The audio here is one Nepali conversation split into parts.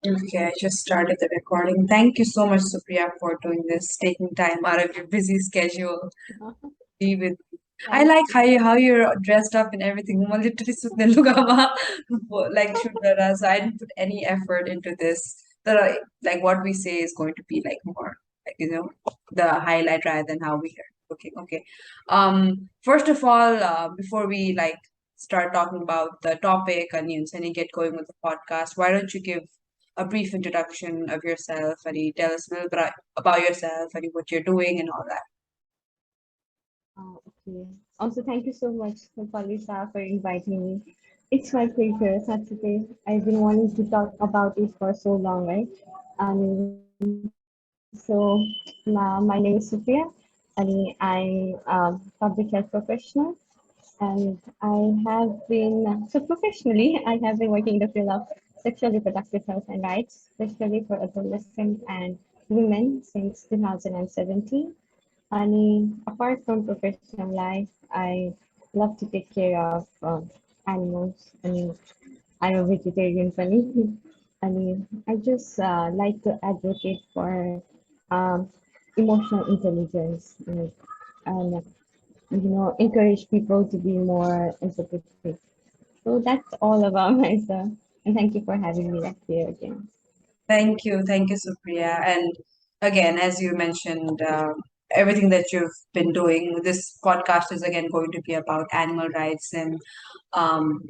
Okay, I just started the recording. Thank you so much, Supriya, for doing this, taking time out of your busy schedule to be with. I Thank like you. how you're dressed up and everything. मैं literally सुनने लगा वहाँ, like shoot रहा, so I didn't put any effort into this. The like what we say is going to be like more like the highlight rather than how we are looking. Okay. First of all, before we like start talking about the topic and you get going with the podcast, why don't you give a brief introduction of yourself and you tell us a little bit about yourself and what you're doing and all that. Okay. Also, thank you so much, Lisa, for inviting me. It's my pleasure, Saturday. I've been wanting to talk about it for so long, right? So my name is Supriya, and I'm a public health professional. And I have been, so professionally, I have been working in the field of sexual reproductive health and rights, especially for adolescents and women since 2017. And apart from professional life, I love to take care of animals. I mean, I'm a vegetarian, funny. I mean, I just like to advocate for um, emotional intelligence and encourage people to be more empathetic. So that's all about myself. And thank you for having me back here again. Thank you, Supriya. And again, as you mentioned, everything that you've been doing, this podcast is again going to be about animal rights and um,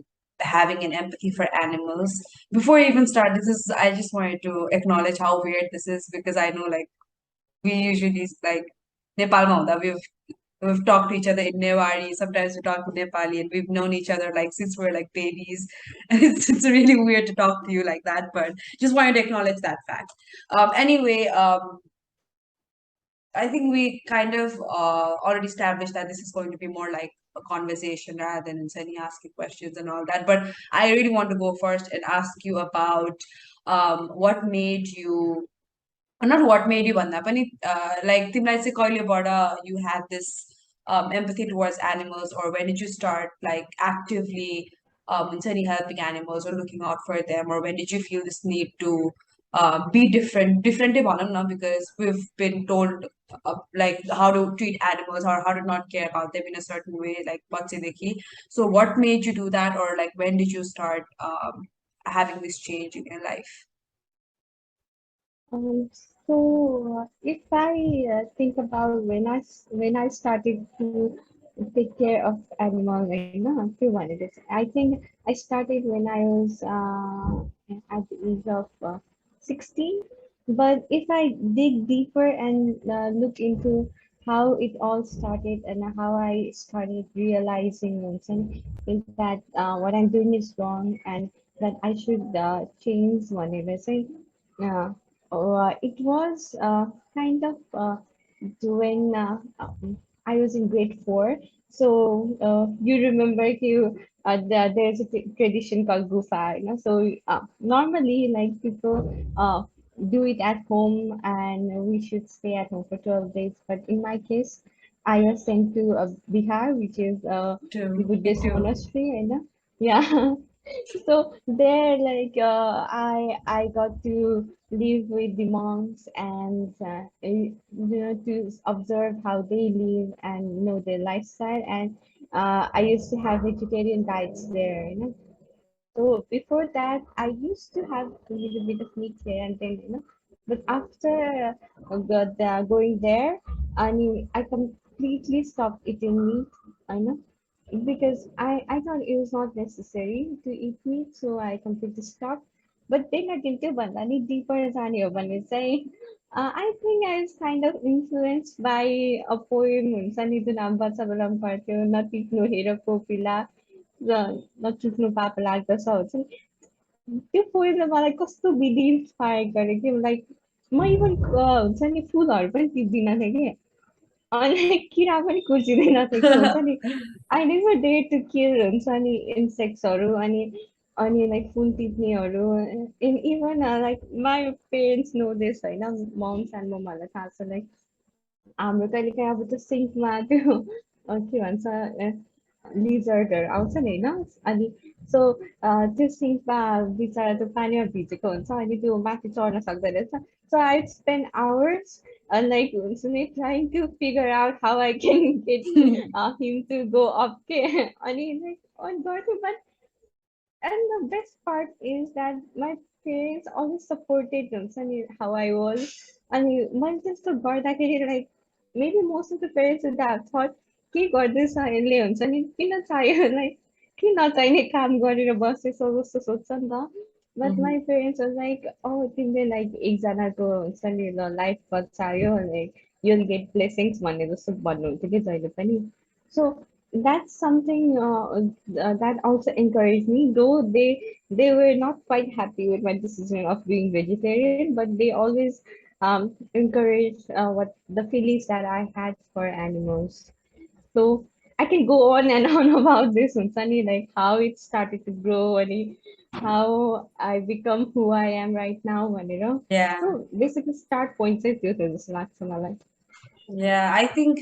having an empathy for animals. Before I even start, I just wanted to acknowledge how weird this is because I know like we usually like Nepal Maunda, we've talked to each other in Newari, sometimes we talk in Nepali, and we've known each other like since we're like babies. And it's really weird to talk to you like that, but just wanted to acknowledge that fact. Anyway, I think we kind of already established that this is going to be more like a conversation rather than Sunny asking questions and all that. But I really want to go first and ask you about what made you not what made you भन्दा पनि like तिमीलाई चाहिँ कहिलेबाट you had this empathy towards animals or when did you start like actively हुन्छ नि helping animals or looking out for them or when did you feel this need to be differently भनौँ न because we've been told like how to treat animals or how to not care about them in a certain way like बच्चेदेखि so what made you do that or like when did you start having this change in your life. Um, if I think about when I started to take care of animals, right now, few one it is. I think I started when I was at the age of 16. But if I dig deeper and look into how it all started and how I started realizing and that what I'm doing is wrong and that I should change one, I say, yeah. It was kind of when I was in grade four. So you remember there's a tradition called Gufa, So normally, like people do it at home, and we should stay at home for 12 days. But in my case, I was sent to Bihar, which is To the me Buddhist too. monastery, Yeah. So there, like I got to live with the monks and to observe how they live and know their lifestyle. And I used to have vegetarian diets there. So before that, I used to have a little bit of meat here and then. But after going there, I mean, I completely stopped eating meat. I know because I thought it was not necessary to eat meat, so I completely stopped. But then again, त्यो भन्दा नि deeper जाने हो भने चाहिँ I think I was kind of influenced by a poem हुन्छ नि जुन अब बच्चा बेलामा पढ्थ्यो नटिप्नु हेर कोपिला र नचुक्नु पाप लाग्दछ हुन्छ नि त्यो पोएमले मलाई कस्तो विधि इन्सपायर गर्यो कि लाइक म इभन हुन्छ नि फुलहरू पनि टिप्दिनँ थिएँ कि अनि किरा पनि खुर्चिँदैन थियो कि हुन्छ नि I never dare to kill हुन्छ नि इन्सेक्ट्सहरू अनि लाइक फुल टिप्नेहरू even like my parents know this होइन मम्स एन्ड ममहरूलाई थाहा छ लाइक हाम्रो कहिले काहीँ अब त्यो सिङ्कमा त्यो के भन्छ लिजर्डहरू आउँछ नि होइन अनि सो त्यो सिङ्कमा बिचरा त्यो पानीमा भिजेको हुन्छ अनि त्यो माथि चढ्न सक्दैन रहेछ so I spend hours like हुन्छ नि trying to figure out how I can get him to go up के अनि लाइक गर्थेँ but and the best part is that my parents always supported Johnson how I was. And once just to God that like maybe most of the parents would have thought के गर्दैछ यसले हुन्छ नि किन चाहियो like किन चाहिने काम गरेर बसेछौ जस्तो सोध्छ नि त but my parents was like oh तिमीले like एकजनाको हुन्छ नि ल life बचायो like you'll get blessings भन्ने जस्तो भन्नुहुन्थ्यो कि जहिले पनि so that's something that also encouraged me though they were not quite happy with my decision of being vegetarian but they always encouraged what the feelings that I had for animals so I can go on and on about this one sunny like how it started to grow and how I become who I am right now and Yeah. so basically start points with this last one Yeah, I think,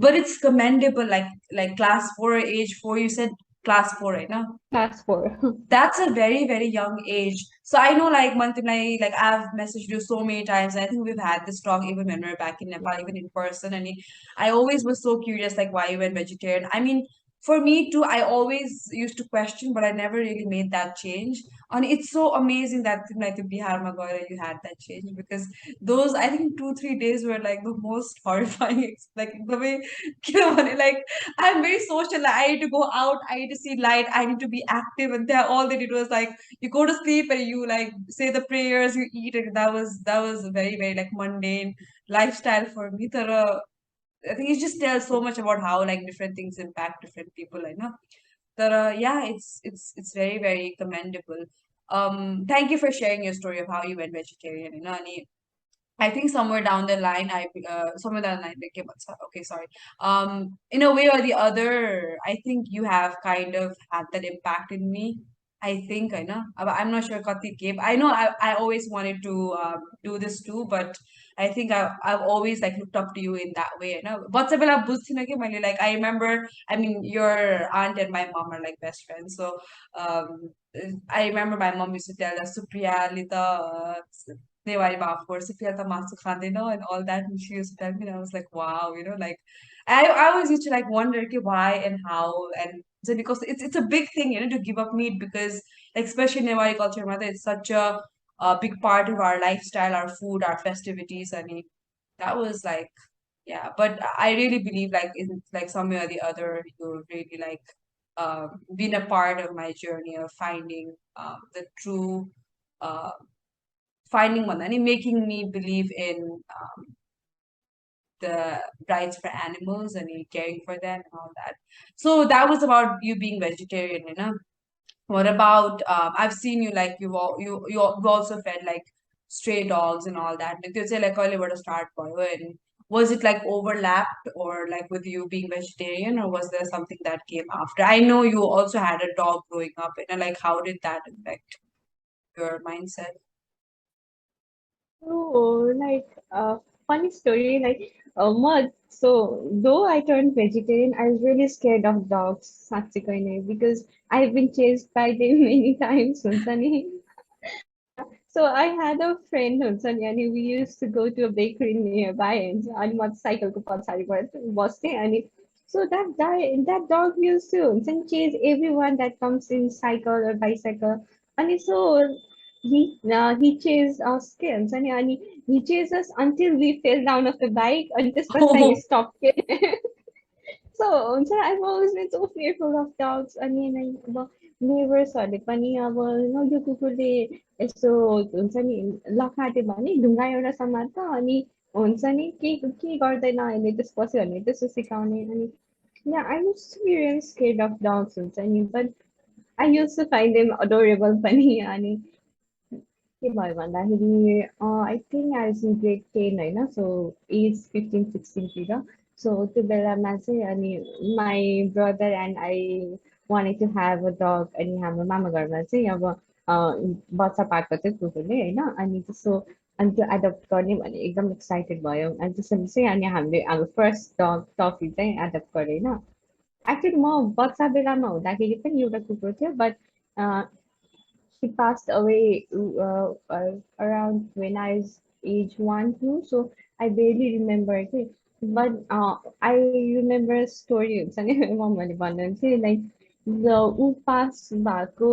but it's commendable. Like class four, age four. You said class four, right? No, class four that's a very very young age. So I know, like Mantimai, like I've messaged you so many times. And I think we've had this talk even when we were back in Nepal, even in person. And I always was so curious, like why you went vegetarian. I mean, for me too, I always used to question, but I never really made that change. And it's so amazing that like the Bihar Magoira, you had that change because those I think 2 3 days were like the most horrifying. Like the way, like I'm very social. Like, I need to go out. I need to see light. I need to be active. And there, all they did was like you go to sleep and you like say the prayers, you eat it. That was a very very like mundane lifestyle for me. I think it just tells so much about how like different things impact different people. I know. Yeah, it's very very commendable. Thank you for sharing your story of how you went vegetarian. I think somewhere down the line, somewhere down the line, like, okay, okay, sorry. In a way or the other, I think you have kind of had that impact in me. I think I know. I'm not sure Kati Cape. I know I always wanted to do this too, but I think I've always like looked up to you in that way. You know, but like I remember. I mean, your aunt and my mom are like best friends, so um, I remember my mom used to tell us Supriya, Lita, Dewa of course, if you have the masu khandena and all that, and she used to tell me, and I was like, wow, like I always used to like wonder okay, why and how and so because it's a big thing, to give up meat because like especially in Newari culture, mother, it's such a big part of our lifestyle, our food, our festivities. I mean, that was like yeah, but I really believe like in like some way or the other, you really like been a part of my journey of finding the true uh finding one and making me believe in the rights for animals and caring for them and all that. So that was about you being vegetarian. What about I've seen you like you've also fed like stray dogs and all that. Like you say like earlier what a start boy and was it like overlapped or like with you being vegetarian or was there something that came after? I know you also had a dog growing up and like how did that affect your mindset? Oh, like funny story. Like mud. So though I turned vegetarian, I was really scared of dogs, Satsikoine, because I've been chased by them many times, Sunsani. So I had a friend, Sunsani, and we used to go to a bakery nearby, and motorcycle ko pasari basti, and so that guy, that dog used to chase everyone that comes in cycle or bicycle, and so he chased our skins and he chased us until we fell down off the bike and this was when he stopped it. So I've always been so fearful of dogs. I mean, अब नेबर्सहरूले पनि अब यो कुकुरले यस्तो हुन्छ नि लखाट्यो भने ढुङ्गा एउटा समात्छ अनि हुन्छ नि के गर्दैन अहिले त्यसपछि भने त्यसो सिकाउने अनि yeah, I used to be really scared of dogs, but I used to find them adorable funny and के भयो भन्दाखेरि I think I was in grade 10 होइन सो एज 15 16तिर सो त्यो बेलामा चाहिँ अनि my brother and I wanted to have a dog अनि हाम्रो मामा घरमा चाहिँ अब बच्चा पाएको थियो कुकुरले होइन अनि त्यसो अनि त्यो एडप्ट गर्ने भने एकदम एक्साइटेड भयो अनि त्यसरी चाहिँ अनि हामीले हाम्रो फर्स्ट डग टफी चाहिँ एडप्ट गरे होइन एक्चुअली म बच्चा बेलामा हुँदाखेरि पनि एउटा कुकुर थियो but she passed away around when I was age 1, 2. So I barely remember it. But I remember a story. Like the ऊ पास भएको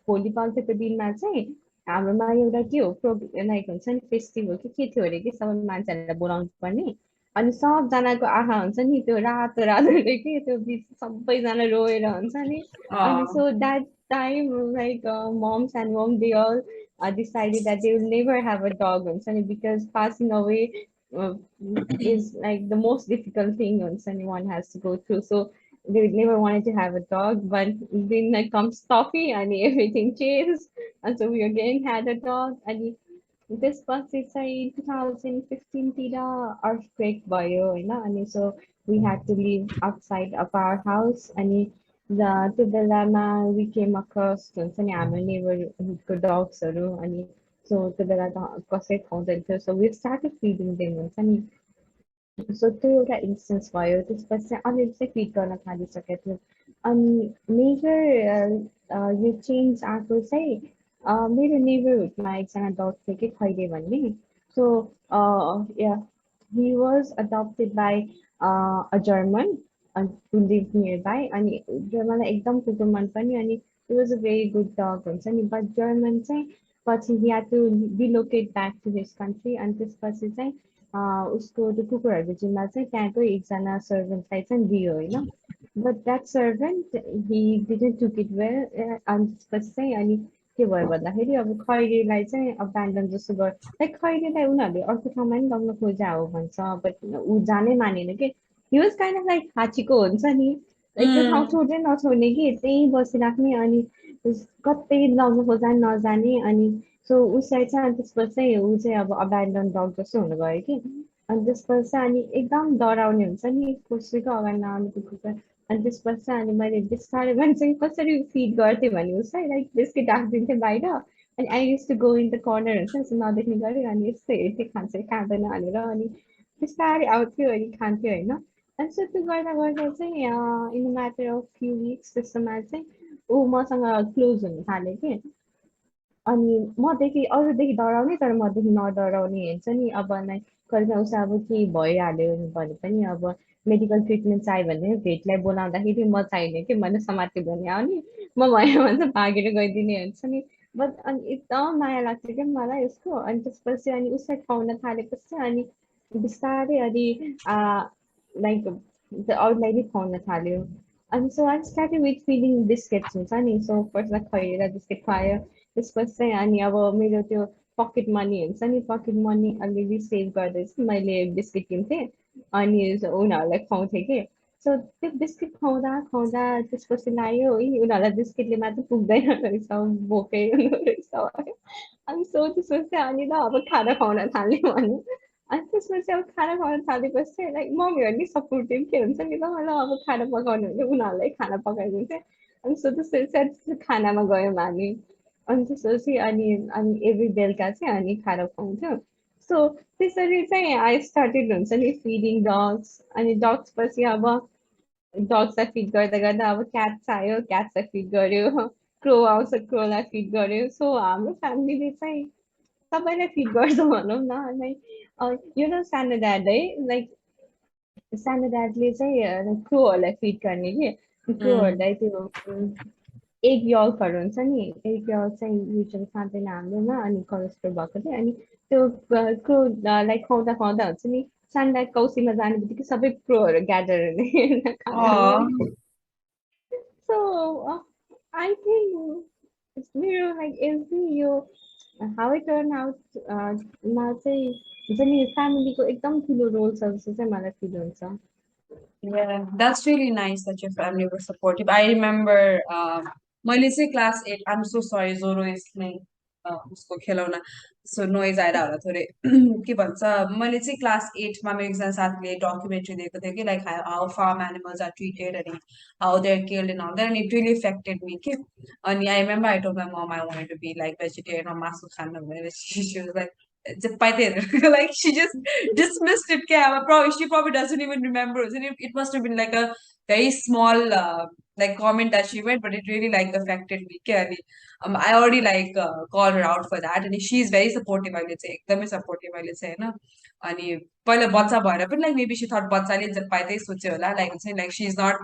भोलिपल्टको दिनमा चाहिँ हाम्रोमा एउटा के हो लाइक हुन्छ नि फेस्टिभल के थियो अरे कि सबै मान्छेहरूलाई बोलाउनु पर्ने अनि सबजनाको आँखा हुन्छ नि त्यो रातो रातो कि त्यो बिच सबैजना रोएर हुन्छ नि Oh. अनि so that time like moms and mom they all decided that they will never have a dog on Sunny because passing away uh, is like the most difficult thing on Sunny one has to go through. So they never wanted to have a dog, but then like comes coffee and everything changed, and so we again had a dog. And त्यसपछि चाहिँ 2015 तिर earthquake भयो होइन अनि so we had to live outside of our house अनि त्यो बेलामा we came across हुन्छ नि हाम्रो neighborhoodको dogsहरू अनि so त्यो बेला त कसै खुवाउँदैन थियो so we started feeding them हुन्छ नि सो त्यो एउटा इन्स्टेन्स भयो त्यसपछि चाहिँ अलिअलि चाहिँ फिड गर्न थालिसकेको थियो अनि मेजर यो चेन्ज आएको चाहिँ मेरो नेबरहुडमा एकजना डग थियो कि खैरे भन्ने so he was adopted by a German who lived nearby अनि जर्मनलाई एकदम कुकुर मन पर्ने अनि it was a very good dog हुन्छ नि but German चाहिँ पछि he had to relocate back to his country अनि त्यसपछि चाहिँ उसको त्यो कुकुरहरूको जिम्मा चाहिँ त्यहाँको एकजना सर्भेन्टलाई चाहिँ दियो होइन but that servant he didn't took it well अनि त्यसपछि चाहिँ अनि के भयो भन्दाखेरि अब खैरेलाई चाहिँ अब्यान्डन जस्तो भयो लाइक खैरेलाई उनीहरूले अर्को ठाउँमा नि लग्न खोजा हो भन्छ बट ऊ जानै मानेन कि he was kind of like हाचीको हुन्छ नि लाइक त्यो ठाउँ Mm. छोड्दै नछोड्ने कि त्यहीँ बसिराख्ने अनि कतै लग्न खोजा नजाने अनि सो उसलाई चाहिँ अनि त्यसपछि चाहिँ ऊ चाहिँ अब अब्यान्डन डग जस्तो हुनु गयो कि अनि त्यसपछि चाहिँ अनि एकदम डराउने हुन्छ नि कसैको अगाडि नआउने कुकुर अनि त्यसपछि चाहिँ अनि मैले बिस्तारै मैले चाहिँ कसरी फिड गर्थेँ भने उसलाई लाइक बिस्किट राखिदिन्थेँ बाहिर अनि I use to go in the corner हुन्छ यसो नदेख्ने गरी अनि यस्तो हेर्थेँ खान्छ कि खाँदैन भनेर अनि बिस्तारै आउँथ्यो अनि खान्थ्यो होइन अनि so त्यो गर्दा गर्दा चाहिँ in a matter of few weeks त्यस्तोमा चाहिँ ऊ मसँग क्लोज हुन थाल्यो कि अनि मदेखि अरूदेखि डराउने तर मदेखि नडराउने हुन्छ नि अब लाइक कहिलेकाहीँ उसलाई अब केही भइहाल्यो भने पनि अब मेडिकल ट्रिटमेन्ट चाहियो भने भेटलाई बोलाउँदाखेरि म चाहिने कि मैले समाति भने आउने म भएन भने चाहिँ भागेर गइदिने हुन्छ नि बट अनि एकदम माया लाग्थ्यो क्या मलाई उसको अनि त्यसपछि अनि उसलाई खुवाउन थालेपछि अनि बिस्तारै अनि लाइक अरूलाई नै खुवाउन थाल्यो अनि so I started with feeding biscuits हुन्छ नि सो फर्स्टमा खैएर बिस्किट खुवायो त्यसपछि चाहिँ अनि अब मेरो त्यो पकेट मनी हुन्छ नि पकेट मनी अलिअलि सेभ गर्दै चाहिँ मैले बिस्किट किन्थेँ अनि उनीहरूलाई खुवाउँथेँ कि सो त्यो बिस्किट खुवाउँदा खुवाउँदा त्यसपछि लाग्यो है उनीहरूलाई बिस्किटले मात्र पुग्दैन रहेछ भोकै हुनु रहेछ अनि सो त्यसपछि अनि ल अब खाना खुवाउन थाल्यो भने अनि त्यसपछि अब खाना खुवाउन थालेपछि चाहिँ लाइक मम्मीहरू नि सपोर्टिभ के हुन्छ नि ल ल अब खाना पकाउनु भने उनीहरूलाई खाना पकाइदिन्छ अनि सो त्यसरी चाहिँ खानामा गयौँ हामी अनि त्यसपछि अनि एभ्री बेलुका चाहिँ अनि खाना खुवाउँथ्यो सो त्यसरी चाहिँ आई स्टार्टेड हुन्छ नि फिडिङ डग्स अनि डग्स पछि अब डग्सलाई फिड गर्दा गर्दा अब क्याट्स आयो क्याट्सलाई फिड गर्यो क्रो आउँछ क्रोलाई फिड गर्यो सो हाम्रो फ्यामिलीले चाहिँ सबैलाई फिड गर्छ भनौँ न लाइक यो न सानो ड्याड है लाइक सानो ड्याडले चाहिँ क्रोहरूलाई फिड गर्ने कि Mm. क्रोहरूलाई त्यो एग यल्कहरू हुन्छ नि एग यल्क चाहिँ युजली खाँदैन हाम्रोमा अनि कोलेस्ट्रोल भएको थियो अनि त्यो क्रोलाई खुवाउँदा खुवाउँदा हुन्छ नि सनलाइट कौसीमा जाने बित्तिकै सबै क्रोहरू ग्यादर हुने खानामा Oh. सो आई थिङ्क मेरो लाइक एभ्री यो हाउ इट टर्न आउट मा चाहिँ हुन्छ नि फ्यामिलीको एकदम ठुलो रोल छ जस्तो चाहिँ मलाई फिल हुन्छ Yeah, that's really nice that your family was supportive. I remember मैले चाहिँ class 8 I'm so sorry Zoro is playing उसको खेलौना सो नोइज आएर होला थोरै के भन्छ मैले चाहिँ क्लास 8 मा मेरो एकजना साथीले डकुमेन्ट्री दिएको थियो कि like how farm animals are treated अनि how they are killed and all that and it really affected me के अनि I remember I told my mom I wanted to be like vegetarian मासु खान भनेर सी वाज लाइक पाइँदैन like she just dismissed it. Yeah, probably she probably doesn't even remember. It must have been like a very small like comment that she made, but it really like affected me. Okay, अनि, I already like called her out for that, and she's very supportive. I would say एकदमै supportive. I would say होइन. अनि पहिला बच्चा भएर पनि like maybe she thought बच्चाले जे पाए त्यही सोच्यो होला, like हुन्छ नि, like she's not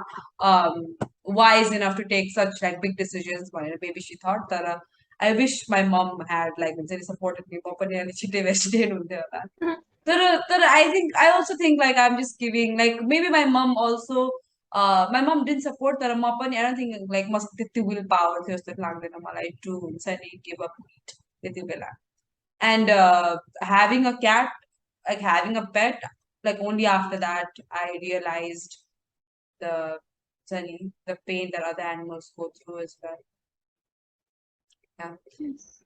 wise enough to take such like big decisions भनेर maybe she thought. तर I wish my mom had like हुन्छ नि supported me, म पनि अलिक छिट्टै vegetarian हुन्थेँ होला. तर I think I also think like I'm just giving like maybe my mom also my mom didn't support तर म पनि I don't think like मसँग त्यति विल पावर थियो जस्तो लाग्दैन मलाई to हुन्छ नि give up meat त्यति बेला. And having a cat, like having a pet, like only after that I realized the the pain that other animals go through as well. Yeah. Yes.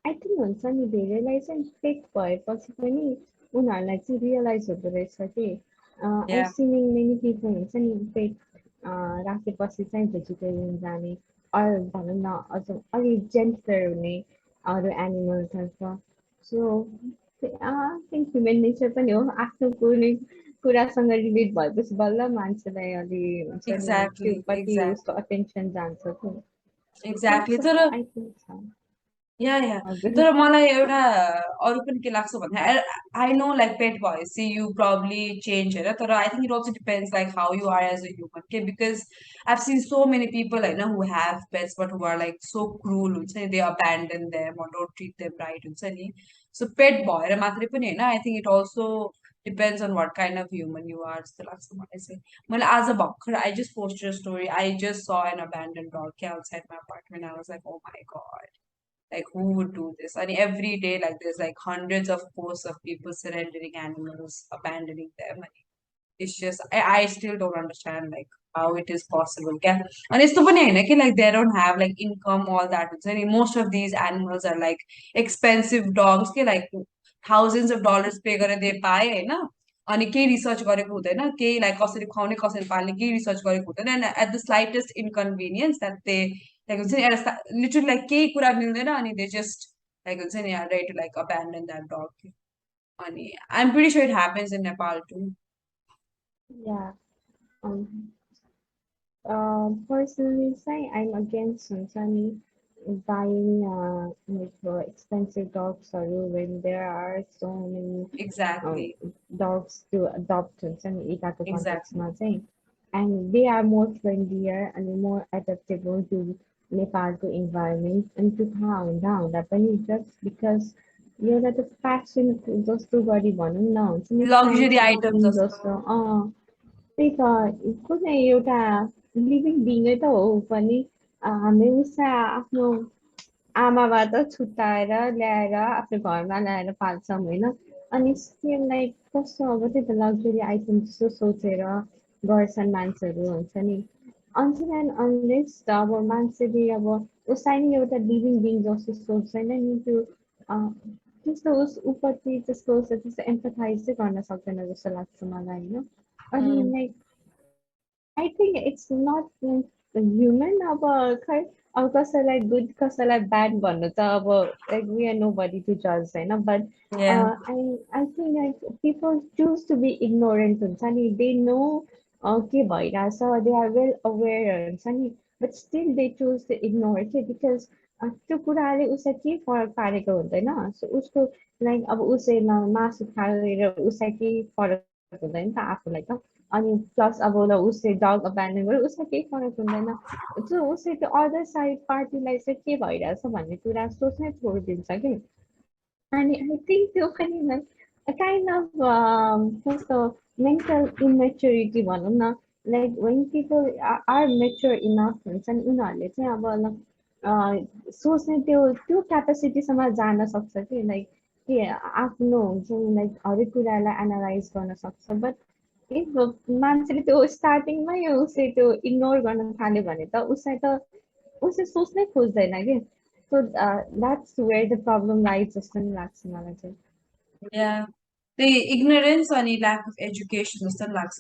I think हुन्छ नि धेरैलाई चाहिँ पेट भएपछि पनि उनीहरूलाई चाहिँ रियलाइज हुँदो रहेछ कि आई Yeah, सिनिङ मेनी पिपल हुन्छ नि पेट राखेपछि चाहिँ भेजिटेरियन जाने अरू भनौँ न अझ अलिक जेन्टलर हुने अरू एनिमल्सहरूसँग सो थिङ्क ह्युमन नेचर पनि हो आफ्नो कुनै कुरासँग रिलेट भएपछि बल्ल मान्छेलाई अलि हुन्छ नि exactly, त्योपट्टि उसको exactly, अटेन्सन जान्छ त्यो exactly. लाग्छ तर आई थिङ्क छ या या हजुर तर मलाई एउटा अरू पनि के लाग्छ भन्दा आई नो लाइक पेट भएपछि यु प्रब्ली चेन्ज होइन तर I think it also depends like how you are as a human के because I've seen so many people होइन who have pets but who are like so cruel हुन्छ नि they abandon them or don't treat them right हुन्छ नि सो पेट भएर मात्रै पनि होइन I think it also depends on what kind of human you are जस्तो लाग्छ मलाई चाहिँ मैले आज भर्खर I just posted a story I just saw an abandon dog के outside my apartment I was like oh my God like who would do this? And every day, like there's like hundreds of posts of people surrendering animals, abandoning them. And it's just I still don't understand like how it is possible. Okay? And it's like they don't have like income, all that. So most of these animals are like expensive dogs, के like thousands of dollars pay गरेर they buy होइन अनि केही रिसर्च गरेको हुँदैन केही लाइक कसरी खुवाउने कसरी पाल्ने केही रिसर्च गरेको हुँदैन and at the slightest inconvenience that they like हुन्छ नि एउटा लिटरली लाइक केही कुरा मिल्दैन अनि दे जस्ट लाइक हुन्छ नि ready to like abandon that dog अनि I am pretty sure it happens in Nepal too yeah personally say I'm against Sunsani buying like expensive dogs or when there are so many um, exactly dogs to adopt Sunsani इटाको एक्ज्याक्टली कन्टेक्समा चाहिँ and they are more friendlier and more adaptable to Nepalको environment and to थाहा हुँदा हुँदा पनि just because एउटा त फ्यासन जस्तो गरी भनौँ न हुन्छ नि लग्जरी फ्यान्सी आइटम थिङ जस्तो जस्तो त्यही त कुनै एउटा लिभिङ बिङै त हो पनि हामीले उसलाई आफ्नो आमाबाट छुट्याएर ल्याएर आफ्नो घरमा ल्याएर पाल्छौँ होइन अनि त्यसलाई कस्तो अब त्यही त लग्जरी आइटम जस्तो सोचेर गर्छन् मान्छेहरू हुन्छ नि अनटिल एन्ड अनलेस अब मान्छेले अब उसलाई नि एउटा लिभिङ बिङ जस्तो सोच्दैन नि त्यो त्यस्तो उसप्रति त्यस्तो त्यस्तो एम्पथाइज चाहिँ गर्न सक्दैन जस्तो लाग्छ मलाई होइन अनि like I think it's not human अब खै अब कसैलाई गुड कसैलाई ब्याड भन्नु त अब like we are nobody to judge होइन but yeah I think like people choose to be ignorant हुन्छ नि they know के भइरहेछ they are well aware हुन्छ नि but still they choose to ignore के because त्यो कुराले उसलाई केही फरक पारेको हुँदैन so उसको लाइक अब उसले मासु खाएर उसलाई केही फरक हुँदैन नि त आफूलाई त अनि प्लस अब ल उसले डग अब्यान्डन गर्यो उसलाई केही फरक हुँदैन त्यो उसले त्यो अदर साइड पार्टीलाई चाहिँ के भइरहेछ भन्ने कुरा सोच्नै छोडिदिन्छ कि अनि आई थिङ्क त्यो पनि काइन्ड अफ कस्तो मेन्टल इमेच्योरिटी भनौँ न like when people are mature enough हुन्छ नि उनीहरूले चाहिँ अब सोच्ने त्यो त्यो क्यापेसिटीसम्म जान सक्छ कि लाइक के आफ्नो हुन्छ नि लाइक हरेक कुरालाई एनालाइज गर्न सक्छ बट इफ मान्छेले त्यो स्टार्टिङमै उसले त्यो इग्नोर गर्न थाल्यो भने त उसलाई त उसले सोच्नै खोज्दैन कि so that's where the problem lies जस्तो नि लाग्छ मलाई चाहिँ या त्यही इग्नोरेन्स अनि ल्याक अफ एजुकेसन जस्तो पनि लाग्छ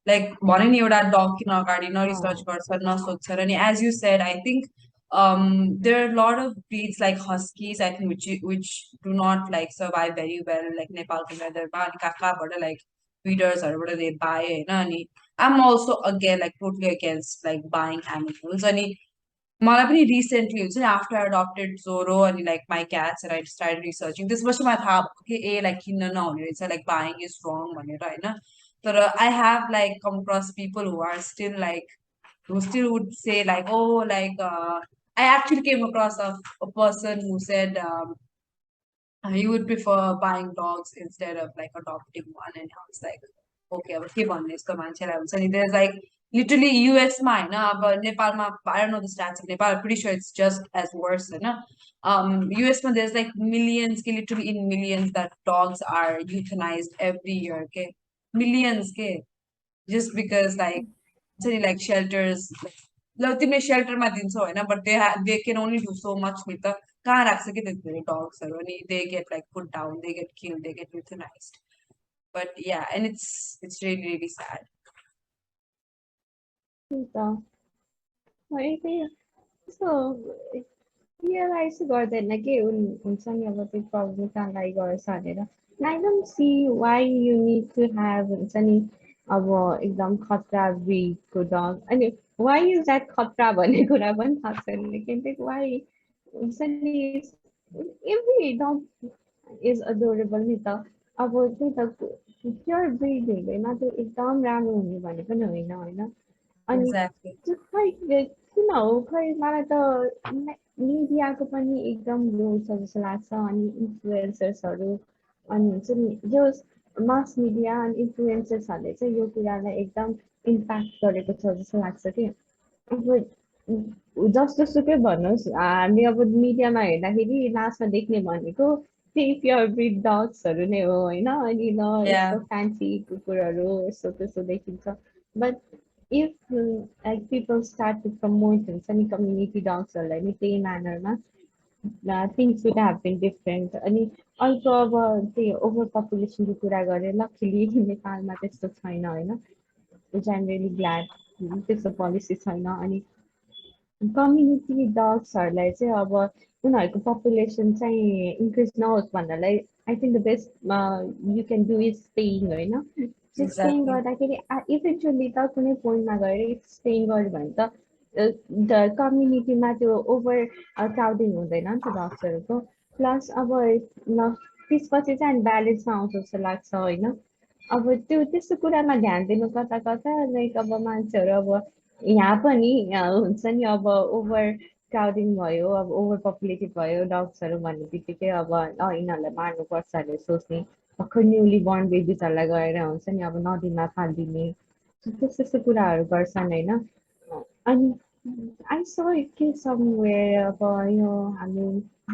लाइक भने नि एउटा डग किन अगाडि न रिसर्च अँ गर्छ नसोध्छ अनि as you said I think there are a lot of breeds like huskies I think which do not like survive very well like नेपालको वेदरमा अनि कहाँ कहाँबाट like breedersहरूबाट they buy होइन अनि I'm also again like totally against like buying animals. अनि मलाई पनि रिसेन्टली हुन्छ नि आफ्टर आई अडप्टेड जोरो अनि like my cats and I started researching त्यसपछि मलाई थाहा भयो कि ए लाइक किन्न नहुने रहेछ लाइक बाइङ इज रङ भनेर होइन तर I have like come across people who are still like who still would say like oh like I actually came across a person who said he would prefer buying dogs instead of like adopting one. And I was like, okay, अब के भन्ने यस्तो मान्छेलाई हुन्छ नि there's like literally US मा होइन अब नेपालमा I don't know the stats of Nepal, I'm pretty sure it's just as worse होइन US मा there's like millions के literally in millions that dogs are euthanized every year okay millions के just because like shelters ल तिमीले सेल्टरमा दिन्छौ होइन but they can only do so much नि त कहाँ राख्छ कि त्यति धेरै डग्सहरू अनि they get like put down they get kill they get euthanized but yeah and it's really really sad त्यही त है त्यही यस्तो रियलाइज गर्दैन के हुन्छ नि अब त्यो प्रभुतालाई गर्छ भनेर I don't see why you need to have हुन्छ नि अब एकदम खतरा ब्रिडको डग अनि वाइ इज द्याट खतरा भन्ने कुरा पनि थाहा छैन किनकि वाइ हुन्छ नि एभ्री डग इज अडोरेबल नि त अब त्यही त प्योर ब्रिड हुँदैन त्यो एकदम राम्रो हुने भने पनि होइन होइन अनि एक्ज्याक्टली त्यो खै किन हो खै मलाई त मिडियाको पनि एकदम रोल छ जस्तो लाग्छ अनि इन्फ्लुएन्सर्सहरू अनि हुन्छ नि जो मास मिडिया अनि इन्फ्लुएन्सर्सहरूले चाहिँ यो कुरालाई एकदम इम्प्याक्ट गरेको छ जस्तो लाग्छ कि अब जस्तोसुकै भन्नुहोस् हामी अब मिडियामा हेर्दाखेरि लास्टमा देख्ने भनेको त्यही प्योर ब्रिड डग्सहरू नै हो होइन अनि ल या यस्तो फ्यान्सी कुकुरहरू यस्तो त्यस्तो देखिन्छ but if like people start to promote हुन्छ नि कम्युनिटी डग्सहरूलाई नि त्यही म्यानरमा things would have been different अनि अर्को अब त्यही ओभर पपुलेसनको कुरा गरेर लकिली नेपालमा त्यस्तो छैन होइन विच आइम रियली ग्ल्याड त्यस्तो पोलिसी छैन अनि कम्युनिटी डग्सहरूलाई चाहिँ अब उनीहरूको पपुलेसन चाहिँ इन्क्रिज नहोस् भन्नलाई I think the best you can do is staying होइन त्यो स्टेइङ एक्ज्याक्टली गर्दाखेरि इभेन्चुली त कुनै पोइन्टमा गएर स्टेइङ गर्यो भने त कम्युनिटीमा त्यो ओभर क्राउडिङ हुँदैन नि त डग्सहरूको प्लस अब त्यसपछि चाहिँ हामी ब्यालेन्समा आउँछ जस्तो लाग्छ होइन अब त्यो त्यस्तो कुरामा ध्यान दिनु कता कता लाइक अब मान्छेहरू अब यहाँ पनि हुन्छ नि अब ओभर क्राउडिङ भयो अब ओभर पपुलेटेड भयो डग्सहरू भन्ने बित्तिकै अब यिनीहरूलाई मार्नुपर्छ अरे सोच्ने भर्खर न्युली बोर्न बेबिजहरूलाई गएर हुन्छ नि अब नदीमा फालिदिने त्यस्तो त्यस्तो कुराहरू गर्छन् होइन अनि आई सो के समवेयर अब यो हामी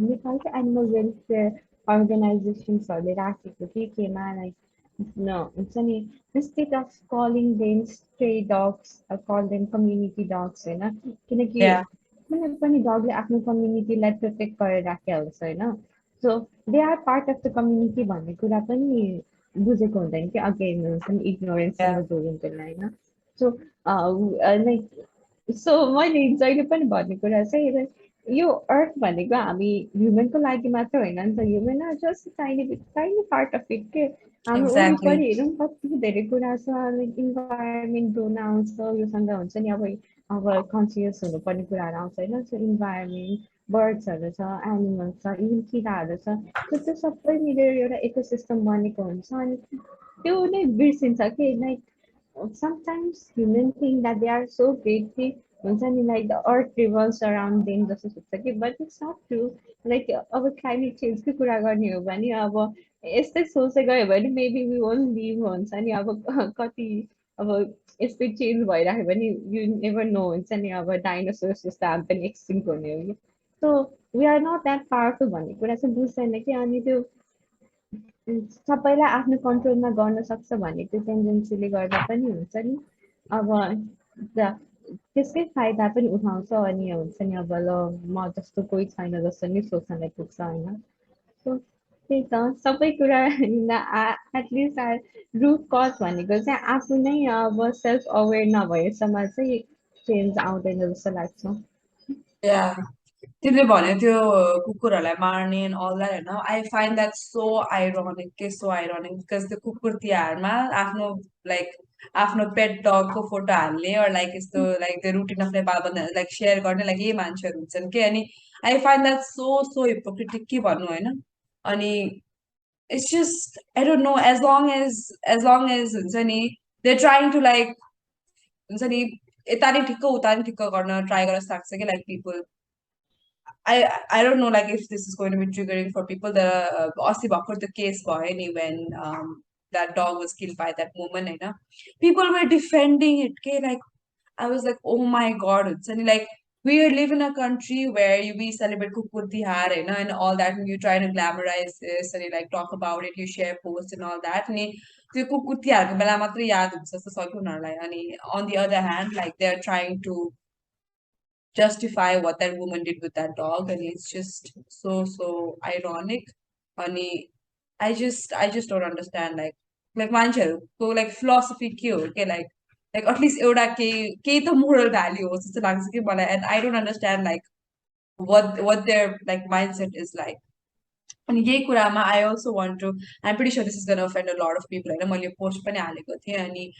नेपालकै एनिमल वेलफेयर अर्गनाइजेसन्सहरूले राखेको कि केमा लाइक हुन्छ नि instead of calling them stray dogs or call them community dogs होइन किनकि या कुनै पनि डगले आफ्नो कम्युनिटीलाई प्रोटेक्ट गरेर राखेको हुन्छ होइन so they are part of the community भन्ने कुरा पनि बुझेको हुँदैन कि अगेन हुन्छ नि या इग्नोरेन्ससँग जोडिँदैन होइन सो लाइक सो मैले जहिले पनि भन्ने कुरा चाहिँ यो अर्थ भनेको हामी ह्युमनको लागि मात्र होइन नि त human are just tiny tiny part of it के हाम्रो एक्ज्याक्टली वरिपरि हेरौँ कति धेरै कुरा छ लाइक इन्भाइरोमेन्ट जोड्न आउँछ योसँग हुन्छ नि अब कन्सियस हुनुपर्ने कुराहरू आउँछ होइन सो इन्भाइरोमेन्ट बर्ड्सहरू छ एनिमल्स छ इभन किराहरू छ सो त्यो सबै मिलेर एउटा इकोसिस्टम बनेको हुन्छ अनि त्यो नै बिर्सिन्छ कि like sometimes human think that they are so great कि हुन्छ नि like the earth revolves around them जस्तो सोच्छ कि but it's not true like अब climate change को कुरा गर्ने हो भने अब यस्तै सोच्दै गयो भने maybe we won't live हुन्छ नि अब कति अब यस्तै चेन्ज भइराख्यो भने you never know हुन्छ नि अब डाइनोसर्स जस्तो हामी पनि एक्सटिङ्क्ट हुने हो कि so we are not that powerful भन्ने कुरा चाहिँ बुझ्दैन कि अनि त्यो सबैलाई आफ्नो कन्ट्रोलमा गर्न सक्छ भन्ने त्यो टेन्डेन्सीले गर्दा पनि हुन्छ नि अब त्यसकै फाइदा पनि उठाउँछ अनि हुन्छ नि अब ल म जस्तो कोही छैन जस्तो नि सोच्नलाई पुग्छ होइन सो त्यही त सबै कुरा एटलिस्ट रुट कज भनेको चाहिँ आफू नै अब सेल्फ अवेर नभएसम्म चाहिँ चेन्ज आउँदैन जस्तो लाग्छ या तिमीले भन्यो त्यो कुकुरहरूलाई मार्ने अल द्याट होइन I find that so ironic के सो आइरोनिक बिकज त्यो कुकुर तिहारमा आफ्नो लाइक आफ्नो पेट डगको फोटो हाल्ने or like यस्तो like the routine of Nepal like share गर्ने like यही मान्छेहरू हुन्छन् के अनि I find that so hypocritic के भन्नु होइन अनि it's just I don't know as long as हुन्छ नि they're trying to like हुन्छ नि यता नि ठिक्क उता नि ठिक्क गर्न ट्राई गर्न सक्छ कि like people I don't know like if this is going to be triggering for people. The अस्ति भर्खर the case भयो नि when that dog was killed by that woman होइन people were defending it के like I was like oh my god हुन्छ नि like we live in a country where we celebrate कुकुर तिहार होइन and all that and you try to glamorize this and you like talk about it you share posts and all that अनि त्यो कुकुर तिहारको बेला मात्रै याद हुन्छ जस्तो सक्यो उनीहरूलाई अनि on the other hand like they're trying to justify what that woman did with that dog and it's just so ironic and I just don't understand like मान्छेहरूको like philosophy के हो के like at least एउटा केही त moral value होस् जस्तो लाग्छ कि मलाई and I don't understand like what their like mindset is like अनि यही कुरामा I also want to I'm pretty sure this is gonna offend a lot of people होइन मैले पोस्ट पनि हालेको थिएँ अनि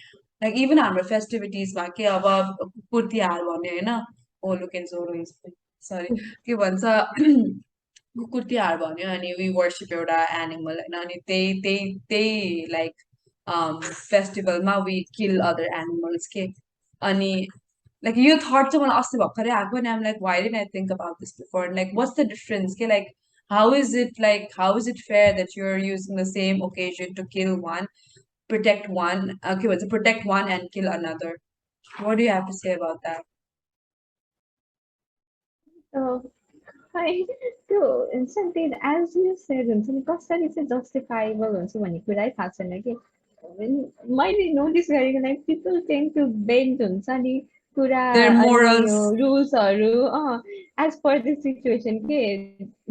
like even हाम्रो फेस्टिभिटिजमा के अब कुकुर तिहार भन्यो होइन ओ लुक एन्ड जोरो सरी के भन्छ कुकुर तिहार भन्यो अनि वी वर्सिप एउटा एनिमल होइन अनि त्यही लाइक फेस्टिभलमा वी किल अदर एनिमल्स के अनि like you thought someone asked about career and I'm like why didn't I think about this before and like what's the difference okay, how is it fair that you're using the same occasion to kill one protect one okay well, to protect one and kill another what do you have to say about that So, I त्यो हुन्छ नि as you said हुन्छ नि कसरी चाहिँ justifiable हुन्छ भन्ने कुरै थाहा छैन कि मैले नोटिस गरेको like people tend to bend हुन्छ नि कुरा their अनि यो morals रुल्सहरू एज पर द सिचुएसन के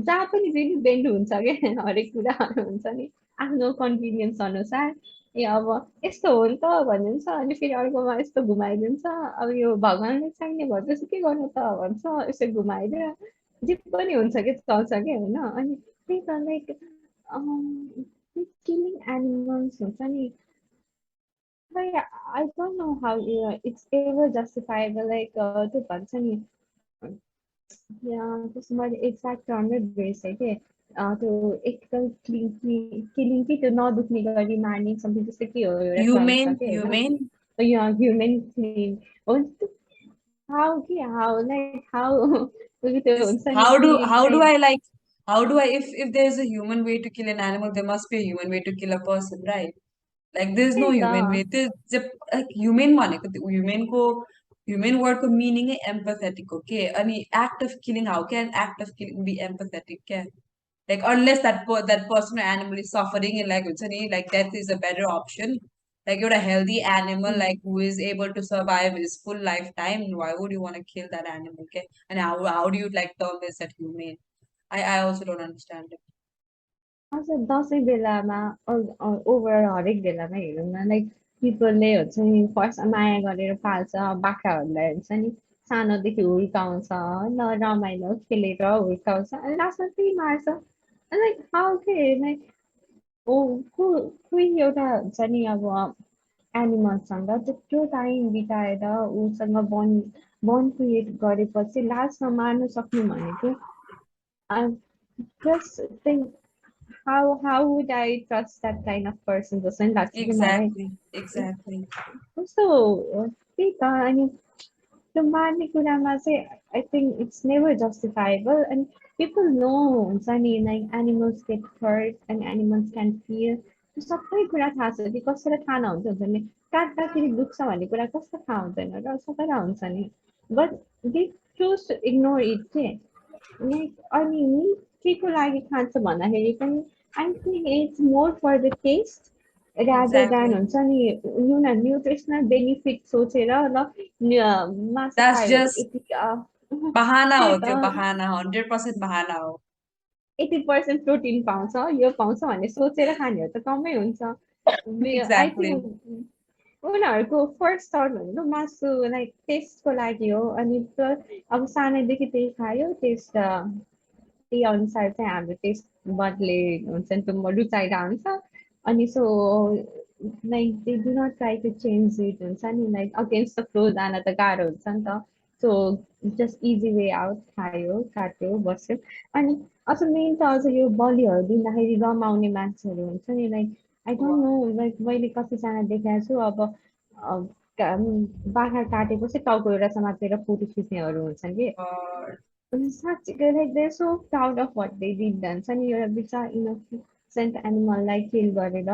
जहाँ पनि फेरि बेन्ड हुन्छ क्या हरेक कुराहरू हुन्छ नि आफ्नो कन्भिनियन्स अनुसार ए अब यस्तो हो नि त भनिन्छ अनि फेरि अर्कोमा यस्तो घुमाइदिन्छ अब यो भगवान्ले चाहिने भएपछि के गर्नु त भन्छ यसो घुमाइदिएर जे पनि हुन्छ कि चल्छ कि होइन अनि त्यही त लाइक किलिङ एनिमल्स हुन्छ नि like I don't know how it's ever justifiable like त्यो भन्छ नि त्यसको मैले एक्ज्याक्ट टर्मै बिर्सेँ कि त्यो एकल किलिङ कि त्यो नदुख्ने गरी मार्ने समथिङ त्यस्तो के हो एउटा टर्म छ कि humane होइन यो ह्युमन क्लिन हो हाउ कि हाउ लाइक हाउ त्यो is हुन्छ नि कि how do चाहिँ I like how do I if there's a human way to kill an animal there must be a human way to kill a person right like there's no त्यही त human way like human भनेको त्यो human को human word को meaning है empathetic okay अनि act of killing how can act of killing be empathetic क्या like unless that person or animal is suffering and like हुन्छ नि like death is a better option like you're a healthy animal like who is able to survive his full lifetime why would you want to kill that animal okay and how do you like term this at humane I also don't understand it अझ दसैँ बेलामा ओभर हरेक बेलामा हेरौँ न लाइक पिपलले हुन्छ नि फर्स्ट माया गरेर पाल्छ बाख्राहरूलाई हुन्छ नि सानोदेखि हुर्काउँछ ल रमाइलो खेलेर हुर्काउँछ अनि लास्टमा त्यही मार्छ लाइक हाउ के लाइक ओ कोही एउटा हुन्छ नि अब एनिमलसँग त्यत्रो टाइम बिताएर उसँग बन्ड क्रिएट गरेपछि लास्टमा मार्न सक्नु भनेको just think how would I trust that kind of person जस्तो नि लाग्छ कि मलाई exactly कस्तो त्यही त अनि त्यो मार्ने कुरामा चाहिँ I think it's never justifiable and people know हुन्छ नि like animals get hurt and animals can feel त्यो सबै कुरा थाहा छ कि कसैलाई थाहा नहुन्छ हुन्छ नि काट्दाखेरि दुख्छ भन्ने कुरा कसलाई थाहा हुँदैन र सबैलाई हुन्छ नि but they choose to ignore it के अनि नि के को लागि खान्छ भन्दाखेरि पनि I think it's more for the taste rather than exactly हुन्छ नि न्युट्रिसनल बेनिफिट सोचेर ल मासु that's खायो भने just यति bahana त्यही हो त्यो त bahana 100% bahana हो 80% प्रोटिन पाउँछ यो पाउँछ भन्ने सोचेर खाने हो त कमै हुन्छ आई exactly थिङ्क उनीहरूको फर्स्ट थट भनेको मासु लाइक टेस्टको लागि हो अनि अब सानैदेखि त्यही खायो टेस्ट त्यही अनुसार चाहिँ हाम्रो टेस्ट बदले हुन्छ नि त्यो रुचाइरहेको हुन्छ अनि so like they do not try to change it हुन्छ नि like against the flow जान त गाह्रो हुन्छ नि त so just easy way out खायो काट्यो बस्यो अनि अझ मेन त अझ यो बलिहरू दिँदाखेरि रमाउने मान्छेहरू हुन्छ नि like I don't know like मैले कतिजना देखाएको छु अब बाख्रा काटेपछि टाउको एउटा समातेर फोटो खिच्नेहरू हुन्छन् कि साँच्चीकै like they so proud of what they did भन्छ नि एउटा बिचार इनोसेन्ट एनिमललाई किल गरेर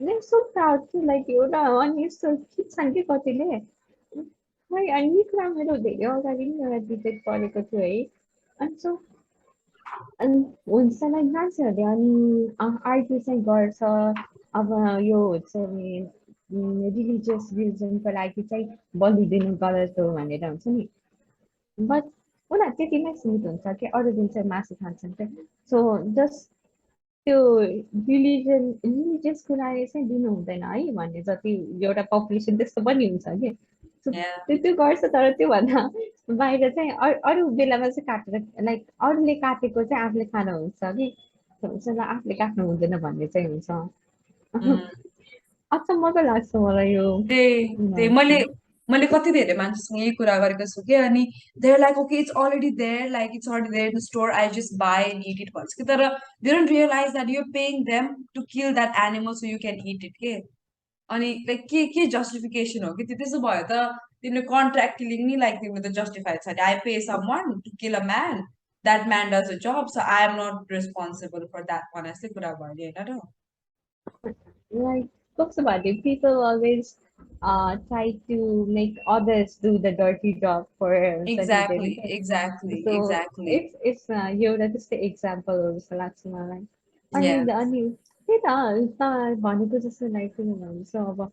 दे सो प्राउड कि लाइक एउटा अनि यस्तो खिच्छन् कि कतिले खै अनि यी कुरा मेरो धेरै अगाडि नै एउटा डिबेट परेको थियो है अनि सो अनि हुन्छ लाइक मान्छेहरूले अनि आर्ग्यु चाहिँ गर्छ अब यो हुन्छ नि रिलिजियस रिजनको लागि चाहिँ बलि दिनु गलत हो भनेर हुन्छ नि बट उनीहरू त्यतिमै सीमित हुन्छ कि अरू दिन चाहिँ मासु खान्छन् क्या सो जस्ट त्यो रिलिजियस कुराले चाहिँ दिनु हुँदैन है भन्ने जति एउटा पपुलेसन त्यस्तो पनि हुन्छ कि सो Yeah. त्यो त्यो गर्छ तर त्योभन्दा बाहिर चाहिँ अरू बेलामा चाहिँ काटेर लाइक अरूले काटेको चाहिँ आफूले खानु हुन्छ कि हुन्छ ल आफूले काट्नु हुँदैन भन्ने चाहिँ हुन्छ Mm. अचम्मको लाग्छ मलाई यो त्यही उनीहरू मैले चाहिँ मैले कति धेरै मान्छेसँग यही कुरा गरेको छु कि अनि there like okay it's already there like it's already there in the store I just buy and eat it भन्छ कि तर they don't realize that you're paying them to kill that animal so you can eat it के अनि लाइक के जस्टिफिकेसन हो कि त्यो त्यसो भयो त तिमीले कन्ट्र्याक्ट किलिङ नि लाइक तिमीले त जस्टिफाइड छ I pay someone to kill a man that man does a job so I am not responsible for that one यस्तै कुरा भयो नि होइन र like talks about it. People always try to make others do the dirty job for Sunny exactly Day. Exactly So exactly it's एउटा त्यस्तै एक्जाम्पल हो जस्तो लाग्छ मलाई या अनि त्यही त भनेको जस्तो लाग्छ भन्छ अब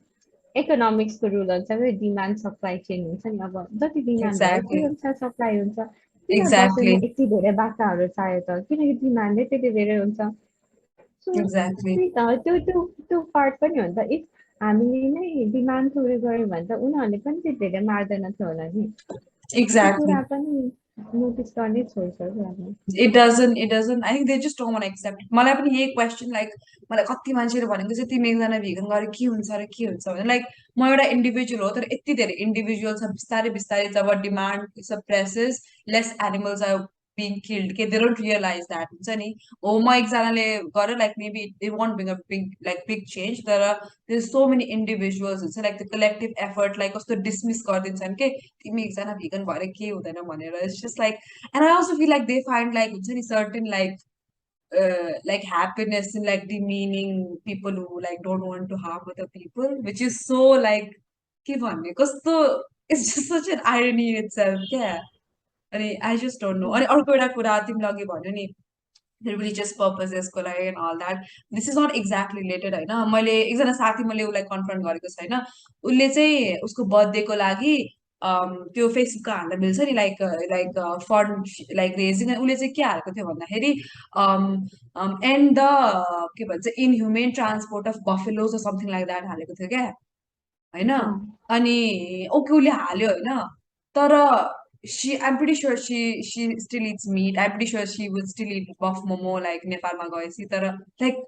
इकोनोमिक्सको रुल हुन्छ डिमान्ड सप्लाई चेन हुन्छ नि अब जति डिमान्ड भयो एक्ज्याक्टली त्यही अनुसार सप्लाई हुन्छ किन एक्ज्याक्टली दसैँमा यति धेरै बाख्राहरू चाहियो त किनकि डिमान्डै त्यति धेरै हुन्छ सो एक्ज्याक्टली त्यही त त्यो पार्ट पनि हो नि त इफ हामीले नै डिमान्ड थोरै गऱ्यो भने त उनीहरूले पनि त्यति धेरै मार्दैन थियो होला नि त्यो एक्ज्याक्टली कुरा पनि नोटिस गर्नै छोड्छ क्या अब it doesn't I think they just don't want accept मलाई पनि यही क्वेसन लाइक मलाई कति मान्छेले भनेको चाहिँ तिमी एकजना भिगन गरे के हुन्छ र के हुन्छ भने लाइक म एउटा इन्डिभिजुअल हो तर यति धेरै इन्डिभिजुअल छ बिस्तारै बिस्तारै जब demand suppresses less animals are being killed के दे डोन्ट रियलाइज द्याट हुन्छ नि हो म एकजनाले गरेँ like maybe it won't being a big like big change तर there's so many individuals हुन्छ लाइक द कलेक्टिभ एफर्टलाई कस्तो डिसमिस गरिदिन्छन् के तिमी एकजना भिगन भएर के हुँदैन भनेर it's just like and I also feel like they find like certain like happiness in like demeaning people who like don't want to harm other people, which is so like के भन्ने कस्तो it's just such an irony in itself क्या अनि I just don't know अनि अर्को एउटा कुरा तिमीले अघि भन्यो नि religious purposes को लागि and all that this is not exactly related होइन मैले एकजना साथी मैले उसलाई कन्फ्रन्ट गरेको छैन उसले चाहिँ उसको बर्थडेको लागि त्यो फेसबुकमा हाल्न मिल्छ नि like like fund like raising उसले चाहिँ के हालेको थियो भन्दाखेरि एन्ड द के भन्छ inhumane transport of buffaloes something like that हालेको थियो क्या होइन अनि ओके उसले हाल्यो होइन तर I'm pretty sure she still it's meat I'm pretty sure she would still eat buff momo like नेपालमा गएपछि तर लाइक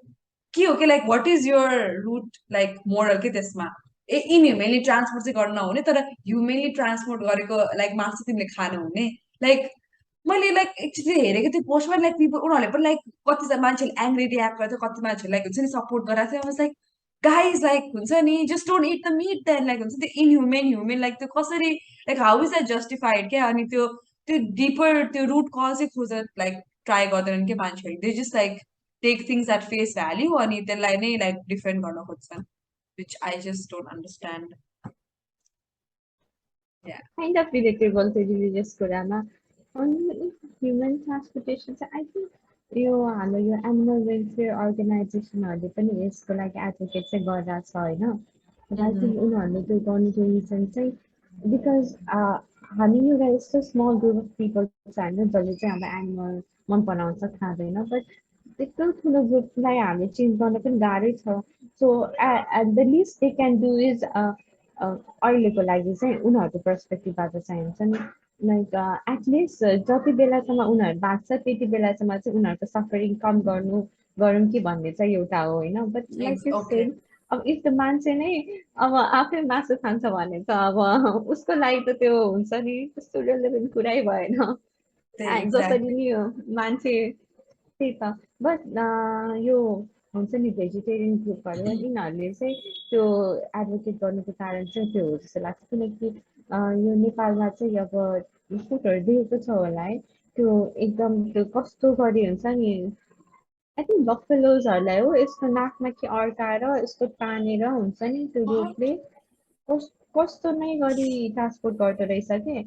के हो कि like what is your root like moral के त्यसमा इनह्युमेनली ट्रान्सपोर्ट चाहिँ गर्न नहुने तर ह्युमेनली ट्रान्सपोर्ट गरेको लाइक मासु तिमीले खानु हुने लाइक मैले लाइक एकचोटि हेरेको थिएँ पोस्टमा लाइक पिपल उनीहरूले पनि लाइक कतिजना मान्छेले एङ्ग्री रियाक्ट गर्थ्यो कति मान्छेले लाइक हुन्छ नि सपोर्ट गराएको थियो लाइक गाइज लाइक हुन्छ नि just don't eat the meat then like हुन्छ त्यो इनह्युमेन ह्युमेन लाइक त्यो कसरी like how is that justified क्या अनि त्यो त्यो डिपर त्यो रुट कज चाहिँ खोज लाइक ट्राई गर्दैनन् कि मान्छेहरू they just like take things at face value अनि त्यसलाई नै लाइक डिफेन्ड गर्न खोज्छन् which I just don't understand या kind of relatable to religious कुरामा अनि ह्युमन ट्रान्सपोर्टेसन चाहिँ आई थिङ्क यो हाम्रो यो एनिमल वेलफेयर अर्गनाइजेसनहरूले पनि यसको लागि एडभोकेट चाहिँ गरिरहेको छ होइन र आई थिङ्क उनीहरूले त्यो गर्नुको रिजन चाहिँ बिकज हामी एउटा यस्तो स्मल ग्रुप अफ पिपल छ होइन जसले चाहिँ हाम्रो एनिमल मन पराउँछ खाँदैन बट त्यत्रो ठुलो ग्रुपलाई हामीले चेन्ज गर्न पनि गाह्रै छ so at the least they can do is अहिलेको लागि चाहिँ उनीहरूको पर्सपेक्टिभबाट चाहिँ हुन्छ नि लाइक एटलिस्ट जति बेलासम्म उनीहरू बाँच्छ त्यति बेलासम्म चाहिँ उनीहरूको सफरिङ कम गरौँ कि भन्ने चाहिँ एउटा हो होइन but like you okay shed अब इफ द मान्छे नै अब आफै मासु खान्छ भने त अब उसको लागि त त्यो हुन्छ नि त्यस्तो रेलेभेन्ट कुरै भएन। जसरी Exactly. नि यो मान्छे त्यही त बट यो हुन्छ नि भेजिटेरियन ग्रुपहरू यिनीहरूले चाहिँ त्यो एडभोकेट गर्नुको कारण चाहिँ त्यो हो जस्तो लाग्छ किनकि यो नेपालमा चाहिँ अब फुडहरू देखेको छ होला है त्यो एकदम त्यो कस्तो गरी हुन्छ नि आई थिङ्क बफेलोजहरूलाई हो यस्तो नाकमा कि अड्काएर यस्तो तानेर हुन्छ नि त्यो What? रोपले कस्तो नै गरी ट्रान्सपोर्ट गर्दो रहेछ के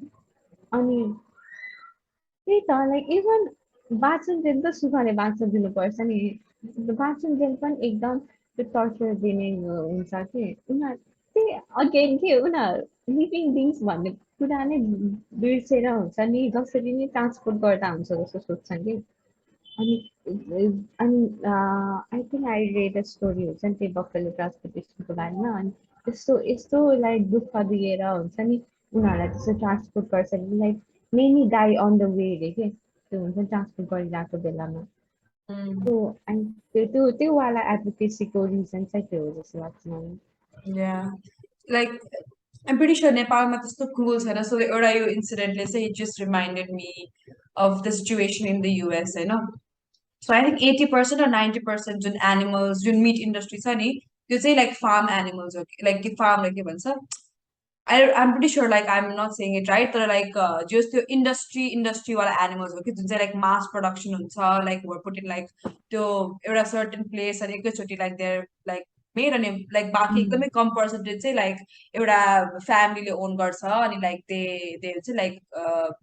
अनि त्यही त लाइक इभन बाँचुन्जेल त सुखले बाँच्न दिनुपर्छ नि बाँचुन्जेल पनि एकदम त्यो टर्चर दिने हुन्छ कि उनीहरू त्यही अगेन के उनीहरू लिभिङ बिङ्स भन्ने कुरा नै बिर्सेर हुन्छ नि जसरी नै ट्रान्सपोर्ट गर्दा हुन्छ जस्तो सोध्छन् कि अनि I think I read a story हुन्छ नि त्यो बफेलो ट्रान्सपोर्टेसनको बारेमा अनि त्यस्तो यस्तो लाइक दुःख दिएर हुन्छ नि उनीहरूलाई त्यस्तो ट्रान्सपोर्ट गर्छ like many die on the way अरे के त्यो हुन्छ नि ट्रान्सपोर्ट गरिरहेको बेलामा Mm, त्यो अनि त्यो वाला एडभोकेसीको रिजन चाहिँ त्यो हो जस्तो लाग्छ मलाई yeah. Like, I'm pretty sure Nepal is so cool, so the एउटा incident, let's say, it just reminded me of the situation in the US, you know. So I think 80% or 90% जुन animals, जुन meat industry छ नि, त्यो चाहिँ like farm animals हो, like farm like के भन्छ I'm pretty sure like I'm not saying it right तर like just त्यो industry वाला animals हो कि जुन चाहिँ like mass production हुन्छ like were put in like त्यो एउटा certain place अनि एकैचोटि like they're like made अनि like बाँकी एकदमै कम पर्सेन्टेज चाहिँ like एउटा फ्यामिलीले ओन गर्छ अनि like they चाहिँ like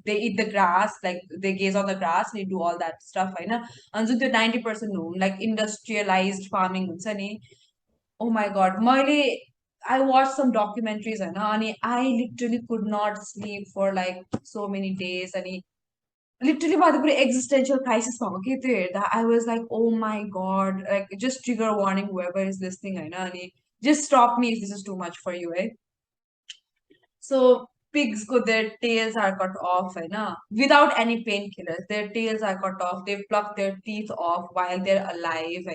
they eat the grass like they gaze on the grass and they do all that stuff होइन अनि जुन त्यो 90% हो like industrialized farming हुन्छ नि oh my god मैले I watched some documentaries and I literally could not sleep for like so many days and literally about the existential crisis I was like oh my god like just trigger warning whoever is listening and just stop me if this is too much for you eh so pigs go their tails are cut off without any painkillers their tails are cut off they've plucked their teeth off while they're alive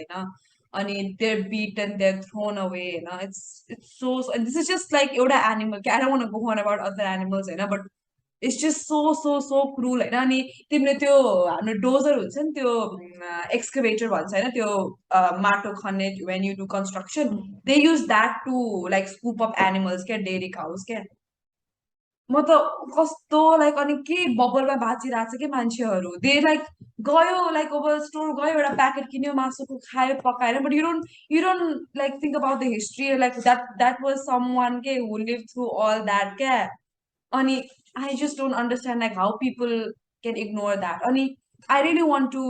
and they're beaten they're thrown away it's so and this is just like yoda animal I don't want to go on about other animals but it's just so cruel होइन अनि तिमीले त्यो हाम्रो डोजर हुन्छ नि त्यो एक्सकभेटर भन्छ होइन त्यो माटो खन्ने when you do construction they use that to like scoop up animals क्या dairy cows क्या म त कस्तो लाइक अनि के बबलमा बाँचिरहेको छ कि मान्छेहरू दे लाइक गयो लाइक अब स्टोर गयो एउटा प्याकेट किन्यो मासुको खायो पकाएर but you don't like think about the history like that was someone के who lived through all that क्या अनि I just don't understand like how people can ignore that अनि I really want to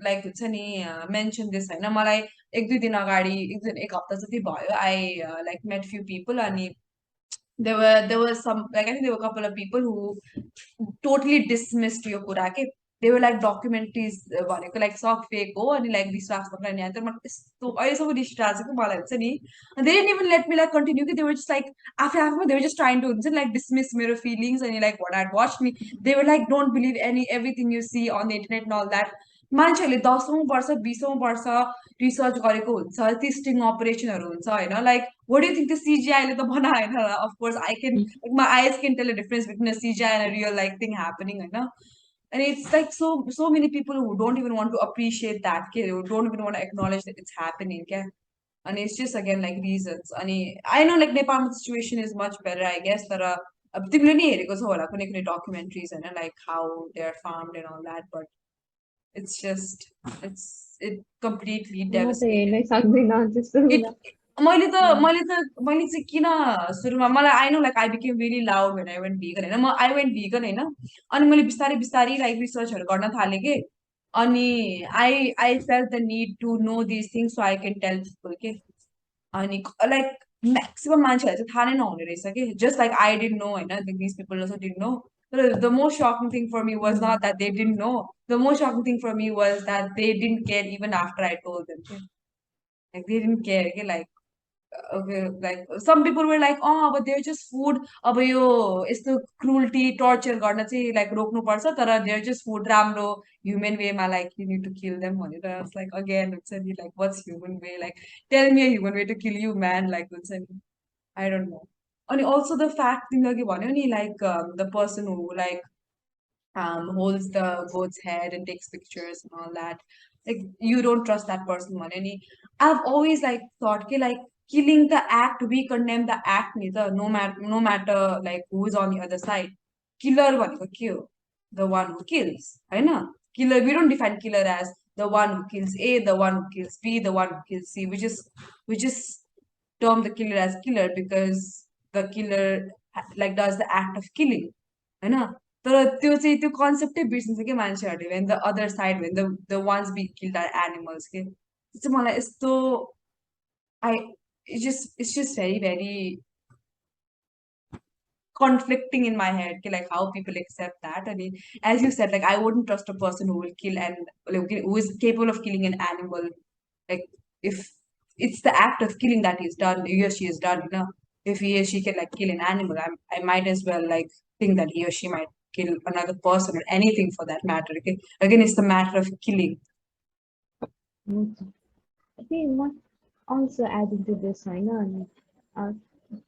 like हुन्छ नि mention this होइन मलाई एक दुई दिन अगाडि एक हप्ता जति भयो I like met few people अनि there was some like I think there were a couple of people who totally dismissed यो कुरा के they were like documentaries भनेको like सब fake हो अनि like विश्वास गर्न नि तर म यस्तो अहिलेसम्म रिस उठिरहेको छ कि मलाई हुन्छ नि and they didn't even let me like continue कि they were just like आफै आफैमा they were just trying to हुन्छ नि like dismiss मेरो feelings and like what I'd watched me they were like don't believe everything you see on the internet and all that मान्छेहरूले 10औं वर्ष 20औं वर्ष रिसर्च गरेको हुन्छ ती स्टिङ अपरेसनहरू हुन्छ होइन like what do you think the CGI त बनाएन of course I can like my eyes can tell a difference between a CGI and a real like thing happening होइन and it's like so many people who don't even want to appreciate that kid who don't even want to acknowledge that it's happening क्या and it's just again like reasons अनि I know like Nepal's situation is much better I guess तर अब तिमीले नि हेरेको छौ होला कुनै कुनै documentaries होइन like how they're farmed and all that but it's just it completely म त devastated हेर्नै सक्दिनँ त्यस्तो it कुरा मैले चाहिँ किन सुरुमा मलाई I know like I became really loud when I went vegan होइन म आई वेन्ट vegan होइन अनि मैले बिस्तारै बिस्तारै लाइक रिसर्चहरू गर्न थालेँ कि अनि I felt the need to know this things so I can tell people के अनि लाइक म्याक्सिमम मान्छेहरूलाई चाहिँ थाहा नै नहुने रहेछ कि just like I didn't know होइन this people also didn't know तर the most sucking thing for me was not that they didn't know the most sucking thing for me was that they didn't care even after I told them like they didn't care okay? Like okay, like some people were like, oh, but they're just food. अब यो यस्तो cruelty, torture गर्न चाहिँ like रोक्नु पर्छ तर they're just food राम्रो human way मा like you need to kill them भनेर I was like again हुन्छ नि like what's human way like tell me a human way to kill you man like हुन्छ नि I don't know. And also the fact तिमीले अघि भन्यो नि like the person who like holds the goat's head and takes pictures and all that. Like you don't trust that person more. Any, I've always like thought कि like killing the act, we condemn the act neither, no matter like who is on the other side. Killer भनेको के हो? The one who kills, होइन? Killer, we don't define killer as the one who kills A, the one who kills B, the one who kills C. We just term the killer as killer because the killer like does the act of killing. होइन तर त्यो चाहिँ त्यो कन्सेप्टै बिर्सिन्छ कि मान्छेहरूले when the other side when the ones be killed are animals के त्यो चाहिँ मलाई यस्तो I it's just very very conflicting in my head ki, like how people accept that. I mean, as you said, like I wouldn't trust a person who will kill and like, who is capable of killing an animal. Like if it's the act of killing that he's done, he or she has done, if he or she can like kill an animal, I might as well like think that he or she might kill another person or anything for that matter. Okay, again, it's the matter of killing. Okay. I think what also adding to this, I know, uh,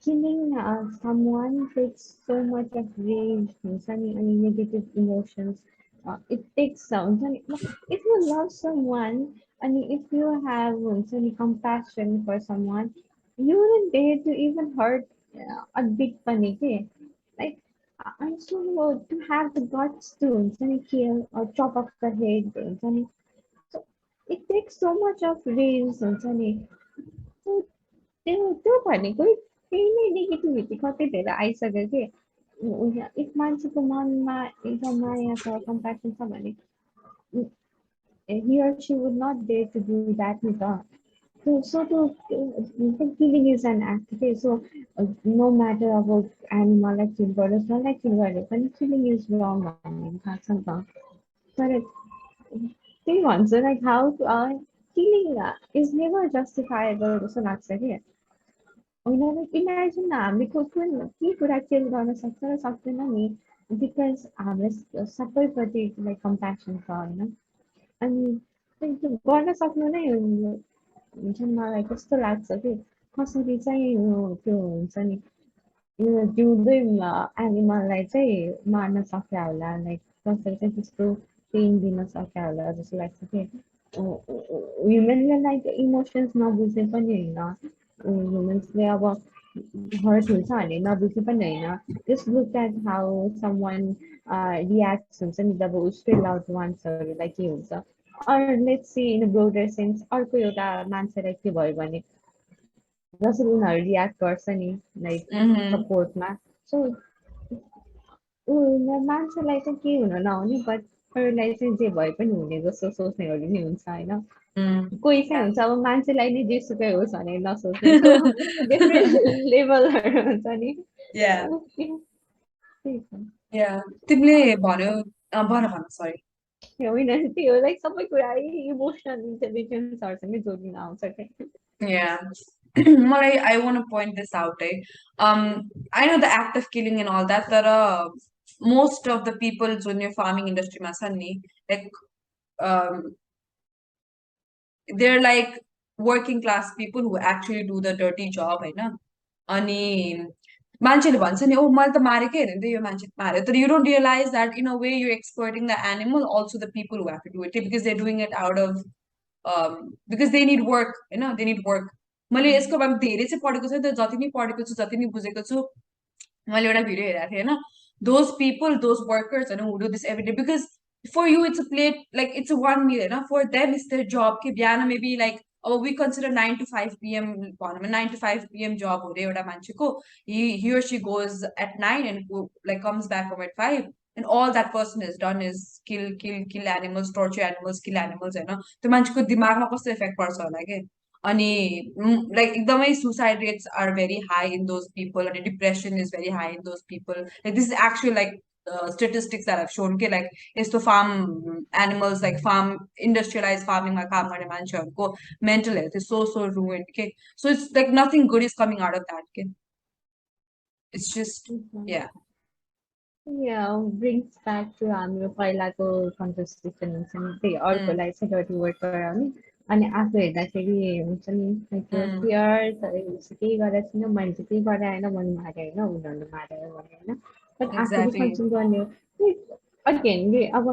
killing someone takes so much of rage, any negative emotions. It takes sounds. And if you love someone, and if you have any compassion for someone, you wouldn't dare to even hurt a big panic. Eh? Like, I'm so to have the guts to kill or chop off the head. So it takes so much of rage, so त्यो त्यो भनेको त्यही नै नेगेटिभिटी कतै धेरै आइसक्यो कि इफ मान्छेको मनमा एउटा माया छ कम्प्यासन छ भने he or she would not dare to do that नि त so killing is an act okay so no matter about animalलाई kill गरोस् नलाई kill गरे पनि killing is wrong भन्ने थाहा छ नि त तर त्यही भन्छु like how killing is never justifiable जस्तो लाग्छ कि होइन इमेजिन हामीले के कुरा चेन्ज गर्न सक्छ र सक्दैन नि बिकज हाम्रो सबैपट्टि लाइक कम्प्यासन छ होइन अनि त्यो गर्न सक्नु नै हुन्छ नि मलाई कस्तो लाग्छ कि कसरी चाहिँ त्यो हुन्छ नि यो जिउँदै एनिमललाई चाहिँ मार्न सक्यो होला लाइक कसरी चाहिँ त्यस्तो पेन दिन सक्यो होला जस्तो लाग्छ कि ह्युमनले लाइक इमोसन्स नबुझे पनि होइन ह्युमन्सले अब हर्ट हुन्छ भने नबुझे पनि होइन just look at how someone react हुन्छ नि जब उसकै लभ वान्सहरूलाई के हुन्छ or let's see in broader sense अर्को एउटा मान्छेलाई के भयो भने जसरी उनीहरू रियाक्ट गर्छ नि लाइक Mm-hmm. सपोर्टमा सो मान्छेलाई चाहिँ केही हुन नहुने बट अरूलाई चाहिँ जे भए पनि हुने जस्तो सोच्नेहरू नि हुन्छ होइन Mm. कोही चाहिँ हुन्छ अब मान्छेलाई नै जेसुकै होस् भनेर नसोच्ने सो डिफ्रेन्ट लेभलहरू हुन्छ नि Yeah, त्यही छ yeah. तिमीले भन्यो भन भन सरी. होइन त्यही हो लाइक सबै कुरा इमोसनल इन्टेलिजेन्सहरूसँगै जोडिन आउँछ क्या Yeah. Malay, I want to point this out. I know the act of killing and all that. There are most of the people in your farming industry, masani, like um, they're like working class people who actually do the dirty job, होइन अनि मान्छेले भन्छ नि ओ मैले त मारेकै हेरेँ नि त यो मान्छे मार्यो तर you don't realize that in a way you're exploiting the animal also the people who have to do it because they're doing it out of because they need work होइन they need work मैले यसको बारेमा धेरै चाहिँ पढेको छैन तर जति नै पढेको छु जति नै बुझेको छु मैले एउटा भिडियो हेरेको थिएँ होइन those people those workers होइन who do this every day because for you it's a plate like it's a one meal होइन for them it's their job कि बिहान maybe like oh we consider 9 to 5 p.m. भनौँ न 9 to 5 p.m. job हो अरे एउटा मान्छेको he or she goes at 9 and like comes back home at 5 and all that person has done is kill animals torture animals kill animals होइन त्यो मान्छेको दिमागमा कस्तो इफेक्ट पर्छ होला के अनि like एकदमै suicide rates are very high in those people and depression is very high in those people like this is actually like statistics that have shown okay like is to farm animals like farm industrialized farming ma kaam गर्ने मान्छेहरूको mental health is so ruined okay so it's like nothing good is coming out of that okay it's just Mhm. yeah Yeah, brings back to हाम्रो पहिलाको कन्भर्सेसन हुन्छ नि त्यही mm, अर्कोलाई सेक्युरिटी वर्क गराउने अनि आफू हेर्दाखेरि हुन्छ नि त्यो mm, फियर केही गरेको छैन मैले चाहिँ केही गरेर होइन मैले मारेँ होइन उनीहरूले मारेर भने होइन बट आफूले exactly फङ्सन गर्ने हो अगेन अब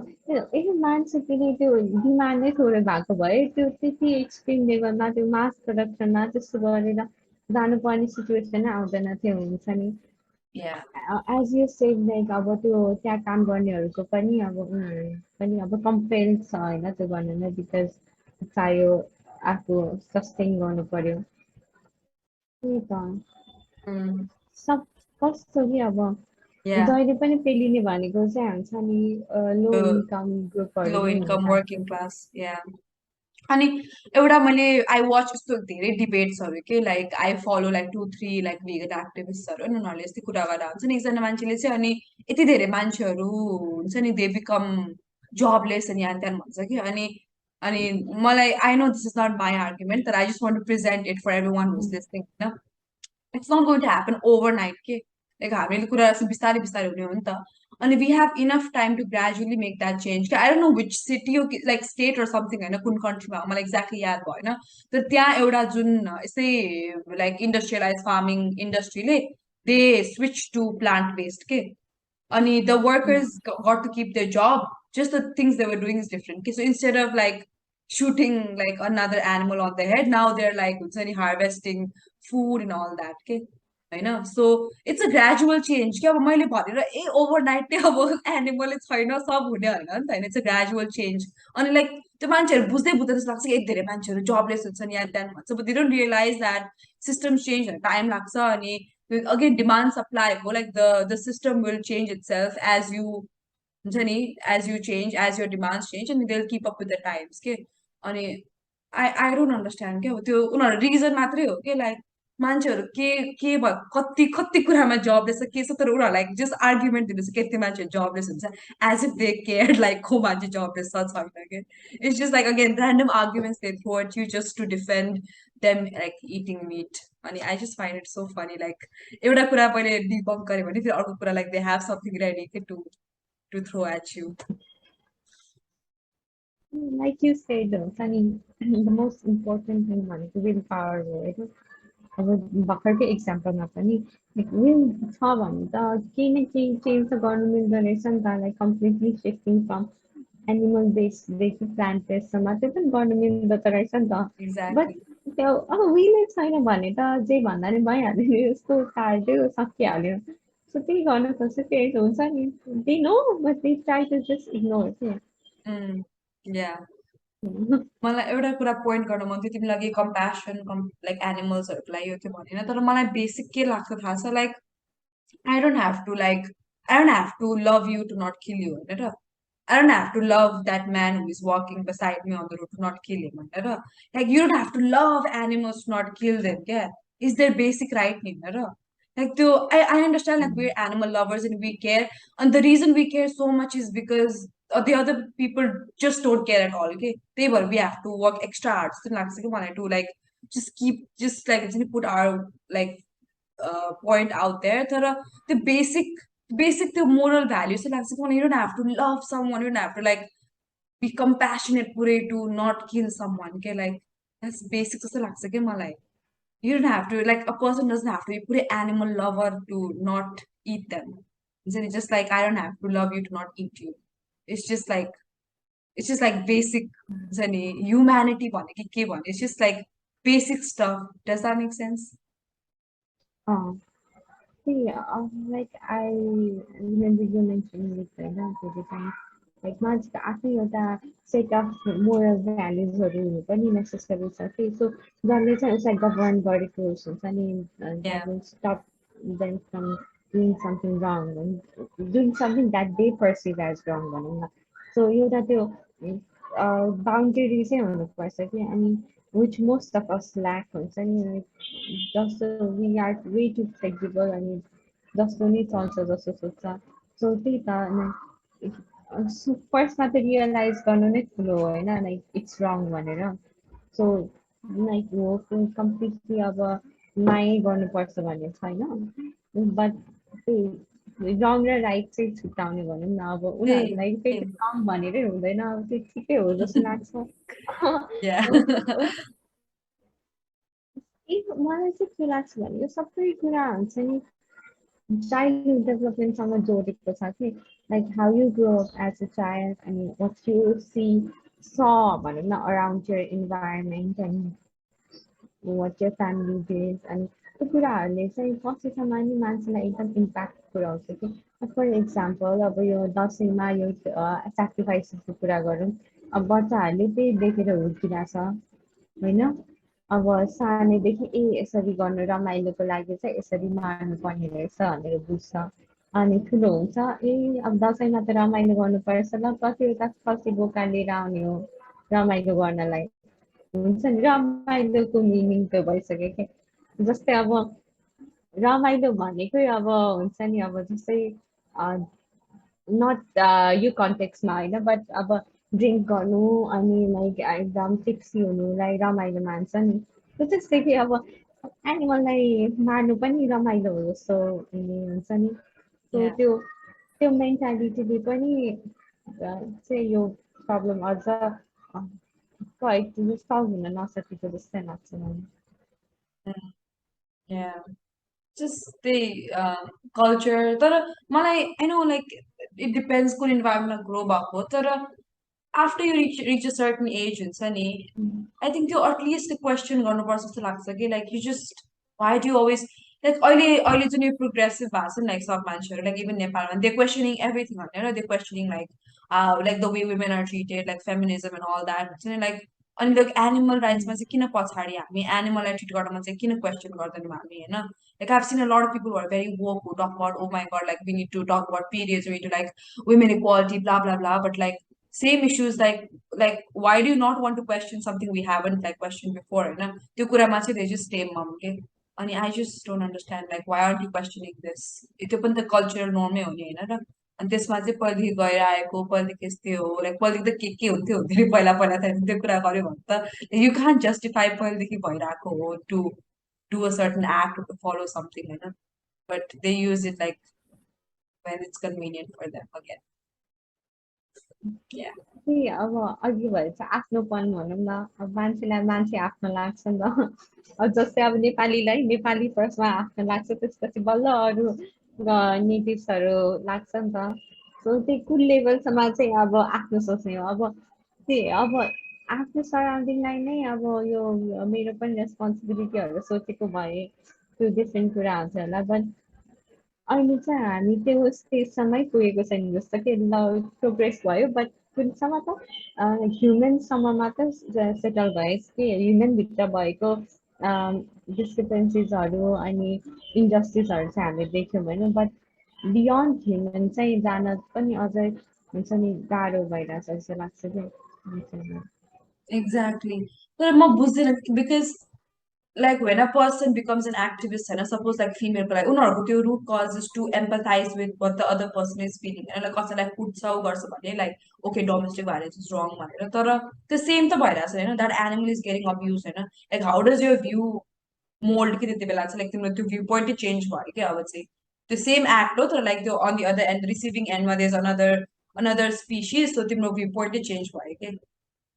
ए मान्छे फेरि त्यो डिमान्ड नै थोरै भएको भए त्यो त्यति एक्सट्रिम लेभलमा त्यो मास प्रडक्सनमा त्यस्तो गरेर जानुपर्ने सिचुएसनै आउँदैन थियो हुन्छ नि yeah as you said like अब त्यो त्यहाँ काम गर्नेहरूको पनि अब उनीहरू पनि अब कम्पेल छ होइन त्यो गर्नुलाई बिकज चाहियो आफू सस्टेन गर्नु पर्यो त्यही त mm, सब कस्तो कि अब yeah जहिले पनि पेलिने भनेको चाहिँ हुन्छ नि लो the इन्कम ग्रुपहरू low नै हुन income working थाल्छ class yeah अनि एउटा मैले आई वाच यस्तो धेरै डिबेट्सहरू के like I follow like 2 3 like vegan एक्टिभिस्टहरू अनि उनीहरूले यस्तै कुरा गरेर हुन्छ नि एकजना मान्छेले चाहिँ अनि यति धेरै मान्छेहरू हुन्छ नि दे बिकम जबलेस अनि यान त्यान भन्छ कि अनि मलाई I know this is not my argument तर I just want to present it for everyone who's listening होइन it's not going to happen overnight के लाइक हामीले कुरा चाहिँ बिस्तारै बिस्तारै हुने हो नि त अनि we have enough time to gradually make that change I don't know which city हो लाइक स्टेट अर समथिङ होइन कुन कन्ट्रीमा मलाई एक्ज्याक्टली याद भएन तर त्यहाँ एउटा जुन यस्तै लाइक इन्डस्ट्रियलाइज फार्मिङ इन्डस्ट्रीले they switch to plant based के अनि the workers got to keep their job. Just the things they were doing is different. Okay, so instead of like shooting like another animal on the head, now they're like harvesting food and all that. Okay. होइन so it's a gradual change कि अब मैले भनेर ए ओभरनाइट नै अब एनिमलै छैन सब हुने होइन नि त होइन इट्स अ ग्रेजुअल चेन्ज अनि लाइक त्यो मान्छेहरू बुझ्दै बुझ्दै जस्तो लाग्छ कि एक धेरै मान्छेहरू जबलेस हुन्छन् या त्यहाँ भन्छ but they don't realize that system change हुन टाइम लाग्छ अनि again demand supply हो like the system will change itself as you हुन्छ नि as you change as your demands change and they'll keep up with the times के अनि आई डोन्ट अन्डरस्ट्यान्ड क्या त्यो उनीहरू रिजन मात्रै हो कि लाइक मान्छेहरू के भयो कति कति कुरामा जबलेस छ के छ तर उनीहरूलाई जस्ट आर्ग्युमेन्ट दिँदैछ कति मान्छेहरू जबलेस हुन्छ as if they care like को मान्छे जबलेस छ छैन कि it's just like again random arguments they throw at you just to defend them like eating meat अनि I just find it so funny like एउटा कुरा पहिले डिबङ्क गरेँ भने फेरि अर्को कुरा like they have something ready के to throw at you like you said हुन्छ नि द मोस्ट इम्पोर्टेन्ट थिङ भनेको विल पावर हो होइन अब भर्खरकै इक्जाम्पलमा पनि लाइक विल छ भने त केही न केही चेन्ज त गर्नु मिल्दो रहेछ नि त like completely shifting from animal बेसदेखि प्लान्ट बेससम्म त्यो पनि गर्नु मिल्दो त रहेछ नि त बट एक्ज्याक्टली त्यो अब विलै छैन भने त जे भन्दा नि भइहाल्यो नि यस्तो काट्यो सकिहाल्यो सो त्यही गर्न खोज्छ त्यही हुन्छ नि they know but they try to just ignore के या मलाई एउटा कुरा पोइन्ट गर्न मन थियो तिमीलाई कम्प्यासन लाइक एनिमल्सहरूको लागि यो त्यो भनेन तर मलाई बेसिक के लाग्छ थाहा छ like I don't have to like I don't have to love you to not kill you. होइन र? I don't have to love that man who is walking beside me on the road to not kill him. होइन र? Like you don't have to love animals to not kill them. क्या? Is their basic right नि होइन र? Like I understand like we're animal lovers and we care. And the reason we care so much is because the other people just don't care at all. Okay? They were we have to work extra hard. So लाग्छ कि मलाई to like just like put our like point out there तर the basic the moral values चाहिँ लाग्छ कि you don't have to love someone you don't have to like be compassionate पुरै to not kill someone के like that's basic जस्तो लाग्छ कि मलाई you don't have to like a person doesn't have to be पुरै animal lover to not eat them हुन्छ नि just like I don't have to love you to not eat you it's just like basic हुन्छ नि humanity भने कि के भने it's just like basic stuff does that make sense अँ See, like I remember you mentioning it right now to the time. Like मान्छेको आफ्नै एउटा सेट अफ मोरल भ्याल्युजहरू हुनु पनि नेसेसरी छ कि सो जसले चाहिँ उसलाई गभर्न गरेको हुन्छ नि yeah that will stop them from doing something wrong doing something that they perceive as wrong भनौँ न सो एउटा त्यो बााउन्ड्री चाहिँ हुनुपर्छ कि अनि which most of us lack हुन्छ नि जस्तो we are way too flexible अनि जस्तो नि चल्छ जस्तो सोच्छ सो त्यही त फर्स्टमा त रियलाइज गर्नु नै ठुलो हो होइन लाइक इट्स रङ भनेर सो लाइक हो कम्प्लिटली अब मायै गर्नुपर्छ भन्ने छैन बट त्यही रङ र राइट चाहिँ छुट्याउने भनौँ न अब Same, उनीहरूलाई त्यही same. त रङ भनेरै हुँदैन अब त्यो ठिकै हो जस्तो लाग्छ Yeah. मलाई चाहिँ के लाग्छ भने यो सबै कुरा हुन्छ नि childhood development जोडेको छ कि like how you grow up as a child and what you saw भनौँ न around your environment and what your family did अनि त्यो कुराहरूले चाहिँ पछिसम्म नि मान्छेलाई एकदम इम्प्याक्ट पुऱ्याउँछ कि फर इक्जाम्पल अब यो दसैँमा यो सेक्रिफाइसको कुरा गरौँ अब बच्चाहरूले त्यही देखेर हुर्किरहेछ होइन अब सानैदेखि यसरी गर्नु रमाइलोको लागि चाहिँ यसरी मार्नुपर्ने रहेछ भनेर बुझ्छ अनि ठुलो हुन्छ अब दसैँमा त रमाइलो गर्नुपर्छ ल कतिवटा खसी बोका लिएर आउने हो रमाइलो गर्नलाई हुन्छ नि रमाइलोको मिनिङ त भइसक्यो कि जस्तै अब रमाइलो भनेकै अब हुन्छ नि अब जस्तै नट यो कन्टेक्समा होइन बट अब ड्रिङ्क गर्नु अनि लाइक एकदम टिप्सी हुनुलाई रमाइलो मान्छ नि त्यो जस्तै कि अब एनिमललाई मार्नु पनि रमाइलो हो जस्तो हुन्छ नि सो Yeah. त्यो मेन्टालिटीले पनि चाहिँ यो प्रब्लम अझ सल्भ हुन नसकेको जस्तै लाग्छ मलाई Mm, yeah. Just the culture. तर मलाई I know like it depends कुन environment grow भएको तर after you reach a certain age हुन्छ नि I think त्यो at least question गर्नुपर्छ जस्तो लाग्छ कि like you just why do you always like अहिले जुन यो progressive भएको छ नि like सब मान्छेहरू like even नेपालमा they're questioning everything होइन they're questioning like the way women are treated like feminism and all that हुन्छ नि like अनि like animal rights मा चाहिँ किन पछाडि हामी animal treat गर्नमा चाहिँ किन question गर्दैनौँ हामी होइन like I've seen a lot of people who are very woke who talk about oh my god like we need to talk about periods we need to like women equality blah blah blah but like same issues like why do you not want to question something we haven't like questioned before होइन त्यो कुरामा चाहिँ they just stay mum के अनि I just don't understand like why aren't you questioning this त्यो पनि त cultural norm नै हो नि होइन र अनि त्यसमा चाहिँ पहिलेदेखि गएर आएको पहिलेदेखि यस्तै हो लाइक पहिलेदेखि त के हुन्थ्यो हुन्थ्यो पहिला पहिला त त्यो कुरा गर्यो भने त यु कान्ट जस्टिफाई पहिलेदेखि भइरहेको हो to do a certain act or to follow something होइन but they use it like when it's convenient for them again yeah त्यही अब अघि भएछ आफ्नोपन भनौँ न अब मान्छेलाई मान्छे आफ्नो लाग्छ नि त अब जस्तै अब नेपालीलाई नेपाली फर्स्टमा आफ्नो लाग्छ त्यसपछि बल्ल अरू नेटिभ्सहरू लाग्छ नि त सो त्यही कुन लेभलसम्म चाहिँ अब आफ्नो सोच्ने हो अब त्यही अब आफ्नो सराउन्डिङलाई नै अब यो मेरो पनि रेस्पोन्सिबिलिटीहरू सोचेको भए त्यो डिफ्रेन्ट कुरा हुन्छ होला बट अहिले चाहिँ हामी त्यो स्टेजसम्मै पुगेको छैन जस्तो कि ल प्रोग्रेस भयो बट कुनसम्म त ह्युमनसम्ममा त सेटल भएछ कि ह्युमनभित्र भएको डिस्क्रिपेन्सिजहरू अनि इन्जस्टिसहरू चाहिँ हामीले देख्यौँ होइन बट बियोन्ड ह्युमन चाहिँ जान पनि अझै हुन्छ नि गाह्रो भइरहेछ जस्तो लाग्छ कि exactly तर म बुझ्दिनँ because like when a person becomes an activist होइन suppose like female को लागि उनीहरूको त्यो root cause is to empathize with what the other person is feeling होइन like कसैलाई कुट्छ उ गर्छ भने like okay domestic violence is wrong भनेर तर त्यो सेम त भइरहेछ होइन that animal is getting abused होइन like how does your view mold कि त्यति बेला चाहिँ like तिम्रो त्यो भ्यू पोइन्टै चेन्ज भयो क्या अब चाहिँ त्यो सेम एक्ट हो तर like त्यो on the other end receiving endमा there's another species so तिम्रो भ्यू पोइन्टै चेन्ज भयो क्या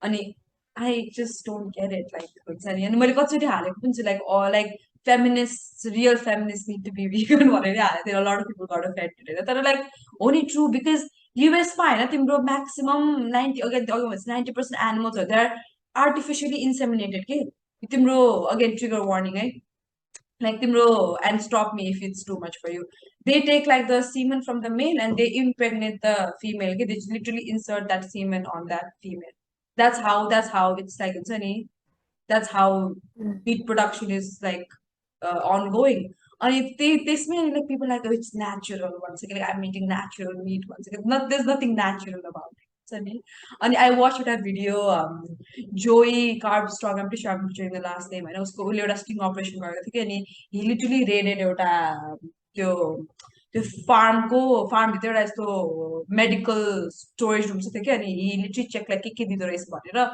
अनि I just don't get it like हुन्छ नि अनि मैले कतिचोटि हालेको पनि छु like like feminist real feminist need to be vegan भनेर हालेको थियो lot of people got affected होइन तर लाइक हो नि ट्रु बिकज युएसमा होइन तिम्रो म्याक्सिमम् 90% एनिमल्सहरू दे आर आर्टिफिसियली इन्सेमिनेटेड के तिम्रो अगेन ट्रिगर वार्निङ है like timro and stop me if it's too much for you they take like the semen from the male and they impregnate the female okay? They literally insert that semen on that female that's how it's like it's any that's how meat production is like ongoing and if they smell like people like oh it's natural once again like, I'm eating natural meat once again there's nothing natural about it and I watched that video Joey Carb Strong I'm pretty sure I'm butchering the last name होइन उसको उसले एउटा स्टिङ अपरेसन गरेको थियो कि अनि he literally raided एउटा त्यो त्यो फार्मभित्र एउटा यस्तो मेडिकल स्टोरेज रुम चाहिँ थियो कि अनि लिटरली चेक लाइक के दिँदो रहेछ भनेर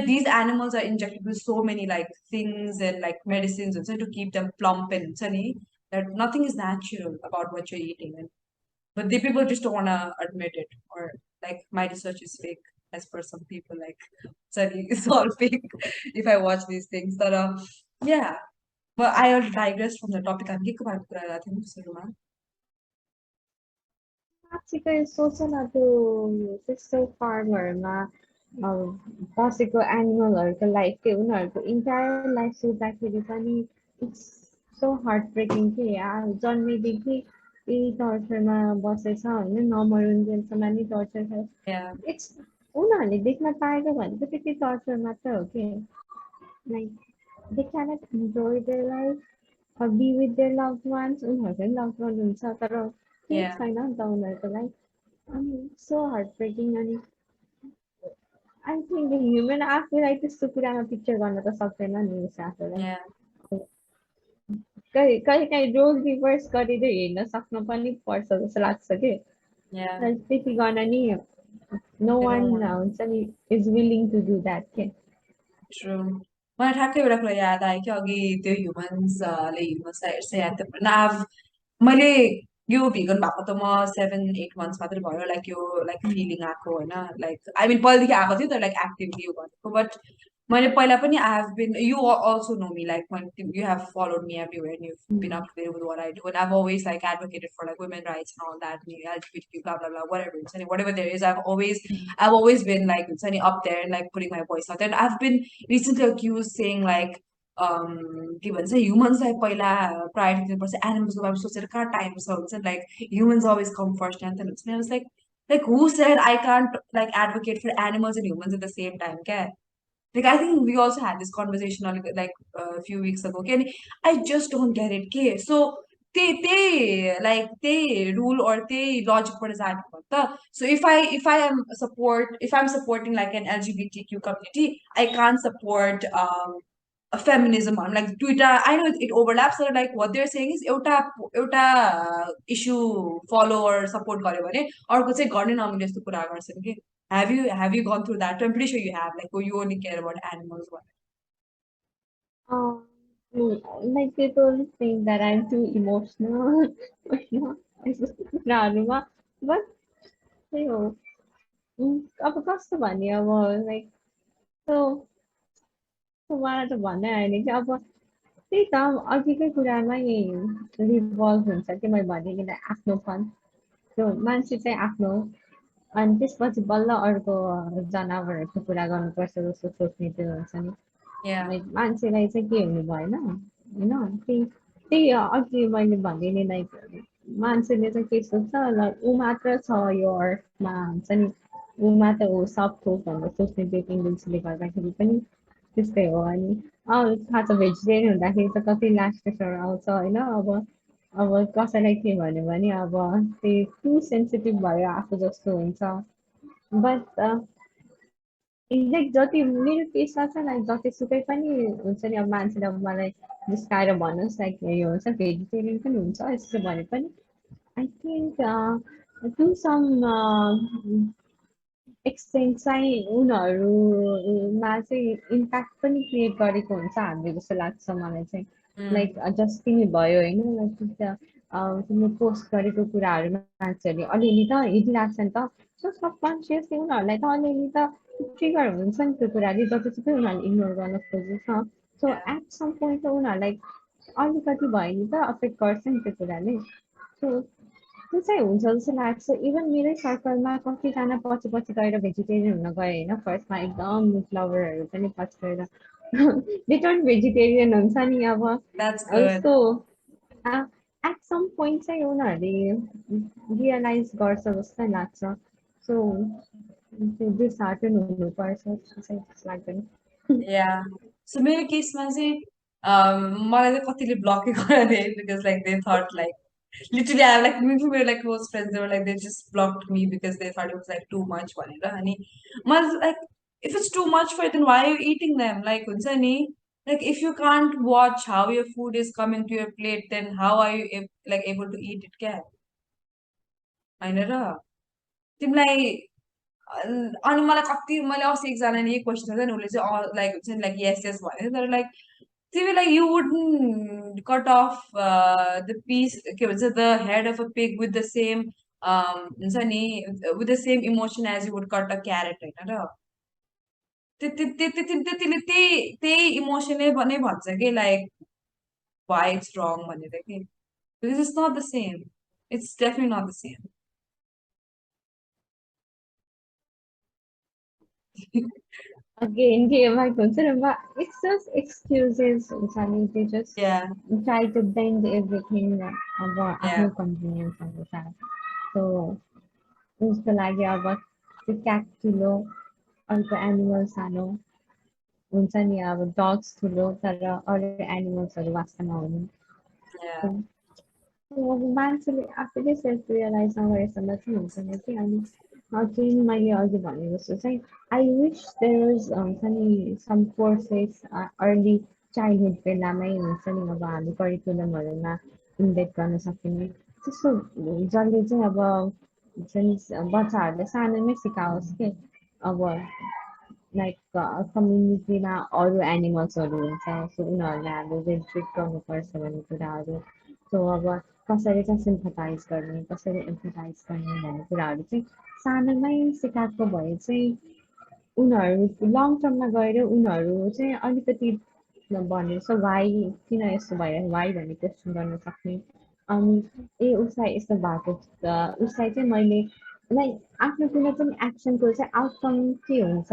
these animals are injected with so many like things and like medicines and so to keep them plump and sunny that nothing is natural about what you're eating and but the people just don't want to admit it or like my research is fake as per some people like sorry it's all fake if I watch these things but yeah but I digress from the topic I'm के को बारेमा कुरा गरेको थियौँ सुरुमा साँच्चीकै सोच न त्यो त्यस्तो फार्महरूमा बसेको एनिमलहरूको लाइफ के उनीहरूको इन्टायर लाइफ सोच्दाखेरि पनि इट्स सो हार्ट ब्रेकिङ कि जन्मेदेखि यही टर्चरमा बसेछ होइन नमरुन्जेलसम्म नि टर्चर छ yeah इट्स उनीहरूले देख्न पाएको भनेको त्यति टर्चर मात्र हो कि like they cannot enjoy their life be with their love ones उनीहरूको पनि लभ वान हुन्छ तर केही yeah छैन नि त उनीहरूको लाइफ अनि सो हार्ट ब्रेकिङ अनि आई थिङ्क ह्युमन आफूलाई त्यस्तो कुरामा पिक्चर गर्न त सक्दैन नि उस आफूलाई yeah कहिले कहिले काहीँ रोल रिभर्स गरेर हेर्न सक्नु पनि पर्छ जस्तो लाग्छ कि yeah त्यति गर्न नि no they one don't want हुन्छ नि is willing to do that के ट्रु मलाई ठ्याक्कै एउटा कुरा याद आयो कि अघि त्यो ह्युमन्सले ह्युमन्सलाई हेर्छ या त मैले यो भिगन भएको त म 7-8 मन्थ्स मात्रै भयो लाइक यो लाइक फिलिङ आएको होइन लाइक आई मिन पहिलेदेखि आएको थियो तर लाइक एक्टिभली यो भनेको बट मैले पहिला पनि I have been you also know me like you have followed me everywhere and you been up to with what I do and I always like advocated for like women rights and all that नि LGBTQ blah blah blah whatever हुन्छ नि whatever there is I've always been like हुन्छ नि up there and like putting my voice out there and I've been recently accused saying like के भन्छ ह्युमन्सलाई पहिला प्रायोरिटी दिनुपर्छ एनिमल्सको बारेमा सोचेर कहाँ टाइम छ हुन्छ like humans always come first and हुन्छ नि like who said I can't like advocate for animals and humans at the same time क्या like I think we also had this conversation like a few weeks ago okay? And I just don't get it okay? So they like they rule or they logic for design so if I'm supporting like an LGBTQ community I can't support a feminism I'm like Twitter I know it overlaps so like what they're saying is एउटा issue follow or support गर्यो भने अर्को चाहिँ गर्ने नमिल्ने जस्तो कुरा गर्छन् कि have you gone through that? I'm pretty sure you have. Like, oh, you only care about animals. What? Um, like people think that I'm too emotional, कुराहरूमा but त्यही हो अब कस्तो भन्ने अब लाइक त्यो मलाई त भन्नै आएन कि अब त्यही त अघिकै कुरामै रिभल्भ हुन्छ कि मैले भने कि आफ्नोपन त्यो मान्छे चाहिँ आफ्नो अनि त्यसपछि बल्ल अर्को जनावरहरूको कुरा गर्नुपर्छ जस्तो सोच्ने त्यो हुन्छ नि Yeah, लाइक मान्छेलाई चाहिँ के हुनु भएन होइन त्यही त्यही अघि मैले भने नि लाइक मान्छेले चाहिँ के सोच्छ लाइक ऊ मात्र छ यो अर्थमा हुन्छ नि ऊ मात्र हो सब थोक भनेर सोच्ने त्यो टेन्डेन्सीले गर्दाखेरि पनि त्यस्तै हो अनि थाहा छ भेजिटेरियन हुँदाखेरि त कति लास्टेसहरू आउँछ होइन अब कसैलाई के भन्यो भने अब त्यही टु सेन्सिटिभ भयो आफू जस्तो हुन्छ बट लाइक जति मेरो केसमा चाहिँ लाइक जतिसुकै पनि हुन्छ नि अब मान्छेले अब मलाई जिस्काएर भन्नुहोस् लाइक यो हुन्छ भेजिटेरियन पनि हुन्छ यस्तो भने पनि I think to some extent चाहिँ उनीहरूमा चाहिँ इम्प्याक्ट पनि क्रिएट गरेको हुन्छ हामीले जस्तो लाग्छ मलाई चाहिँ mm, लाइक जस्तो तिमी भयो होइन लाइक तिमीले पोस्ट गरेको कुराहरू मान्छेहरूले अलिअलि त हेरिरहेको छ नि त सो सबकन्सियसली उनीहरूलाई त अलिअलि त ट्रिगर हुन्छ नि त्यो कुराले जतिसुकै उनीहरूले इग्नोर गर्न खोज्छ so yeah, at some point त उनीहरूलाई अलिकति भयो नि त अफेक्ट गर्छ नि त्यो कुराले सो त्यो चाहिँ हुन्छ जस्तो लाग्छ इभन मेरै सर्कलमा कतिजना पछि पछि गएर भेजिटेरियन हुन गए होइन फर्स्टमा एकदम मिट लभरहरू पनि पछि गएर रिटर्न भेजिटेरियन हुन्छ नि अब that's good. यस्तो एट सम पोइन्ट चाहिँ उनीहरूले रियलाइज गर्छ जस्तै लाग्छ सो त्यो डिसहार्टन हुनुपर्छ जस्तो चाहिँ लाग्दैन Yeah. So मेरो केसमा चाहिँ मलाई चाहिँ कतिले ब्लकै गराए because like they thought like literally I like मेरो like close friends they were like they just blocked me because they thought it was like too much भनेर अनि मलाई like if it's too much for you then why are you eating them like हुन्छ नि like if you can't watch how your food is coming to your plate then how are you like able to eat it क्या होइन र तिमीलाई अनि मलाई कति मैले अस्ति एकजनाले यही क्वेसन छ नि उसले चाहिँ लाइक हुन्छ नि लाइक यस यस भन्यो तर लाइक तिमी like you would cut off the piece के भन्छ the head of a pig with the same हुन्छ नि with the same emotion as you would cut a carrot होइन र त्यतिले त्यही त्यही इमोसनले नै भन्छ कि लाइक वाइ इट्स रङ भनेर कि this is not the same it's definitely not the same Again, game I consider, but it's just excuses. I mean, they just yeah try to bend everything about या आफ्नो convenience अनुसार. So, उसको लागि अब त्यो क्याट ठुलो, अर्को एनिमल सानो हुन्छ नि अब डग्स ठुलो तर अरू एनिमल्सहरू वास्ता नहुने. या So, अब मान्छेले आफैले सेल्फ रियलाइज नगरेसम्म चाहिँ हुँदैन कि अनि चाहिँ मैले अघि भने जस्तो चाहिँ आई विस देयर इज हुन्छ नि सम कोर्सेस अर्ली चाइल्डहुड बेलामै हुन्छ नि अब हामी करिकुलमहरूमा इन्भेस्ट गर्न सकिने त्यस्तो जसले चाहिँ अब हुन्छ नि बच्चाहरूले सानोमै सिकाओस् कि अब लाइक कम्युनिटीमा अरू एनिमल्सहरू हुन्छ सो उनीहरूलाई हामीले ट्रिट गर्नुपर्छ भन्ने कुराहरू सो अब कसरी चाहिँ सिम्पथाइज गर्ने कसरी एम्पथाइज गर्ने भन्ने कुराहरू चाहिँ सानोमै सिकाएको भए चाहिँ उनीहरू लङ टर्ममा गएर उनीहरू चाहिँ अलिकति भने जस्तो वाइ किन यस्तो भयो वाइ भन्ने क्वेसन गर्न सक्ने अनि ए उसलाई यस्तो भएको उसलाई चाहिँ मैले लाइक आफ्नो कुनै पनि एक्सनको चाहिँ आउटकम के हुन्छ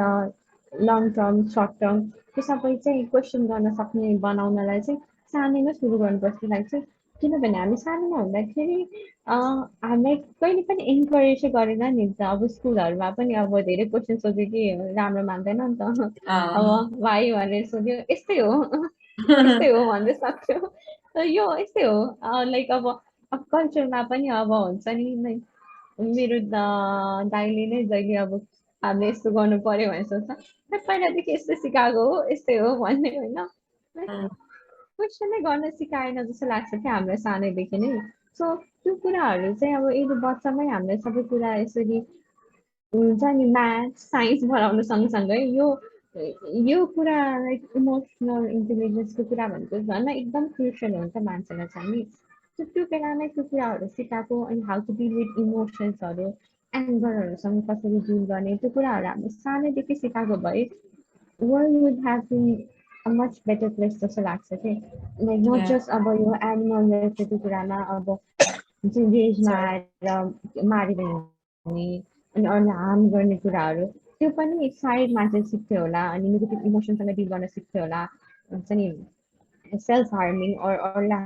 लङ टर्म सर्ट टर्म त्यो सबै चाहिँ क्वेसन गर्न सक्ने बनाउनलाई चाहिँ सानैमा सुरु गर्नुपर्छ जस्तो लाग्छ किनभने हामी सानोमा हुँदाखेरि हामीलाई कहिले पनि इन्करेजै गरेन नि त अब स्कुलहरूमा पनि अब धेरै क्वेसन सोध्यो कि राम्रो मान्दैन नि त अब भाइ भनेर सोध्यो यस्तै हो यस्तै हो भन्दै सक्थ्यो यो यस्तै हो लाइक अब कल्चरमा पनि अब हुन्छ नि मेरो दाइले नै जहिले अब हामीले यस्तो गर्नु पर्यो भनेर सोध्छ पहिलादेखि यस्तो सिकाएको हो यस्तै हो भन्ने होइन क्वेसनै गर्न सिकाएन जस्तो लाग्छ क्या हामीलाई सानैदेखि नै सो त्यो कुराहरू चाहिँ अब यदि बच्चामै हामीलाई सबै कुरा यसरी हुन्छ नि म्याथ साइन्स पढाउनु सँगसँगै यो कुरा लाइक इमोसनल इन्टेलिजेन्सको कुरा भनेको झन् एकदम क्रुसियल हुन्छ मान्छेलाई चाहिँ नि त्यो बेलामै त्यो कुराहरू सिकाएको अनि हाउ टु डिल विथ इमोसन्सहरू एङ्गरहरूसँग कसरी डिल गर्ने त्यो कुराहरू हामीले सानैदेखि सिकाएको भए world would have been a much better place जस्तो लाग्छ कि लाइक नट या जस्ट अब यो एनिमल रेसिपी कुरामा अब हुन्छ भेजमा सरी आएर मारेर हिँड्ने अनि अरूलाई हार्म गर्ने कुराहरू त्यो पनि सायद मान्छे सिक्थ्यो होला अनि नेगेटिभ इमोसनसँग डिल गर्न सिक्थ्यो होला हुन्छ नि सेल्फ हार्मिङ अरूलाई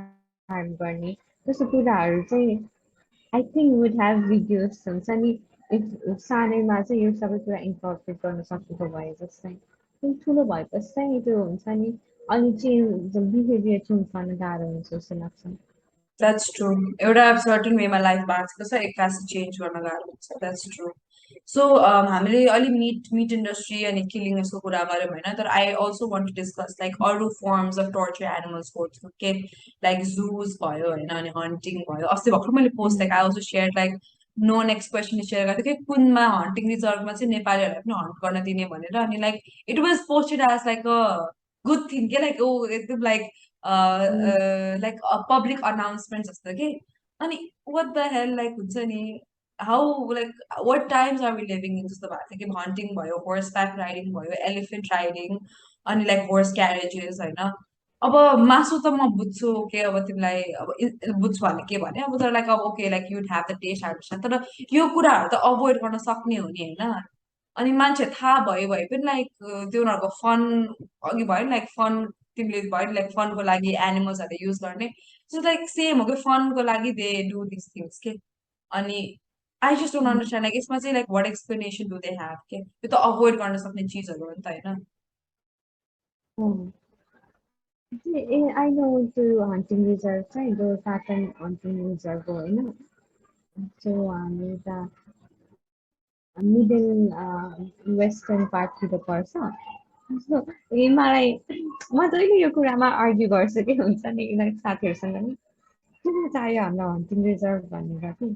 हार्म गर्ने त्यस्तो कुराहरू चाहिँ I think would have reduce हुन्छ नि इफ सानैमा चाहिँ यो सबै कुरा इन्कर्पोरेट गर्न सकेको भए जस्तै ठुलो भएपछि चाहिँ त्यो हुन्छ नि अनि चेन्ज बिहेभियर चेन्ज गर्न गाह्रो हुन्छ जस्तो लाग्छ द्याट्स ट्रु एउटा सर्टन वेमा लाइफ बाँचेको छ एक्कासी चेन्ज गर्न गाह्रो हुन्छ द्याट्स ट्रु सो हामीले अलि मिट इन्डस्ट्री अनि किलिङ यसको कुरा गऱ्यौँ होइन तर I also want to discuss like अरू फर्म्स अफ टर्चर एनिमल्सको के लाइक जुज भयो होइन अनि हन्टिङ भयो अस्ति भर्खर मैले post like I also share like no next question share गरेको थिएँ कि कुनमा हन्टिङ रिजर्भमा चाहिँ नेपालीहरूलाई पनि हन्ट गर्न दिने भनेर अनि like it was posted as like a good thing के लाइक ओ एकदम लाइक लाइक पब्लिक अनाउन्समेन्ट जस्तो कि अनि वाट द हेल लाइक हुन्छ नि how like what times are we living in जस्तो भएको थियो कि हन्टिङ भयो होर्स ब्याक राइडिङ भयो एलिफेन्ट राइडिङ अनि लाइक होर्स क्यारेजेस होइन अब मासु त म बुझ्छु के अब तिमीलाई अब बुझ्छु भने के भने अब तर लाइक अब okay like you'd have the taste heart तर यो कुराहरू त अभोइड गर्न सक्ने हो नि होइन अनि मान्छे थाहा भयो पनि लाइक त्यो उनीहरूको फन अघि भयो नि लाइक फन तिमीले भयो नि लाइक फनको लागि एनिमल्सहरूले युज गर्ने सो लाइक सेम हो कि फनको लागि दे डु दिस थिङ्स के अनि I just don't understand like यसमा चाहिँ like what explanation do they have के त्यो त अभोइड गर्न सक्ने चिजहरू हो नि त होइन ए आई नो त्यो हन्टिङ रिजर्भ चाहिँ त्यो पाटन हन्टिङ रिजर्भ हो होइन सो हामी त मिडल वेस्टर्न पार्टतिर पर्छ सो मलाई म जहिले यो कुरामा आर्ग्यु गर्छु कि हुन्छ नि साथीहरूसँग नि किन चाहियो हामीलाई हन्टिङ रिजर्भ भनेर कि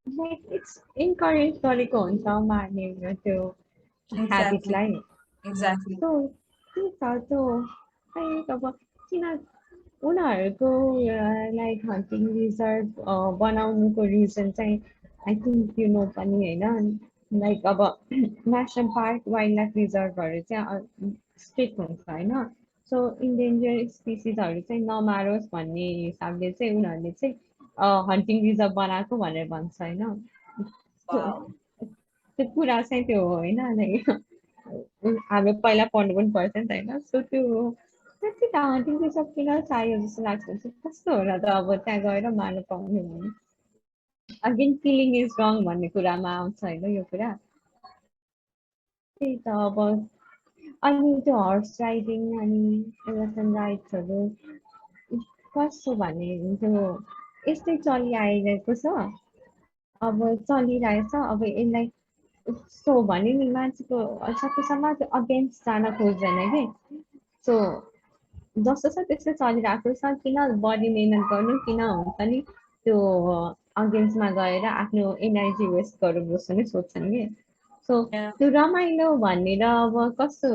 लाइक इट्स इन्करेज गरेको हुन्छ मार्ने त्यो Exactly. ह्याबिटलाई Exactly. सो के छ त्यो खै अब किन उनीहरूको लाइक हन्टिङ रिजर्भ बनाउनुको रिजन चाहिँ आई थिङ्क यु नो पनि होइन लाइक अब नेसनल पार्क वाइल्ड लाइफ रिजर्भहरू चाहिँ स्ट्रिक्ट हुन्छ होइन सो इन्डेन्जर स्पिसिसहरू चाहिँ नमारोस् भन्ने हिसाबले चाहिँ उनीहरूले चाहिँ हन्टिङ रिजर्भ बनाएको भनेर भन्छ होइन त्यो Wow. त्यो कुरा चाहिँ त्यो हो होइन लाइक हाम्रो पहिला पढ्नु पनि पर्छ नि त होइन सो त्यो त्यति त हन्टिङ रिजर्भ किन चाहियो जस्तो लाग्छ चाहिँ कस्तो होला त अब त्यहाँ गएर मार्नु पाउने भने अगेन किलिङ इज रङ भन्ने कुरामा आउँछ होइन यो कुरा त्यही त अब अनि त्यो हर्स राइडिङ अनि एलिफेन्ट राइड्सहरू कस्तो भने त्यो यस्तै चलिआइरहेको छ अब चलिरहेछ अब यसलाई सो भने नि मान्छेको सकेसम्म त्यो अगेन्स्ट जान खोज्दैन कि सो जस्तो छ त्यस्तै चलिरहेको छ किन बडी मेहनत गर्नु किन हुन्छ नि त्यो अगेन्स्टमा गएर आफ्नो एनर्जी वेस्ट गरौँ जस्तो नै सोध्छन् कि सो Yeah. त्यो रमाइलो भनेर अब कस्तो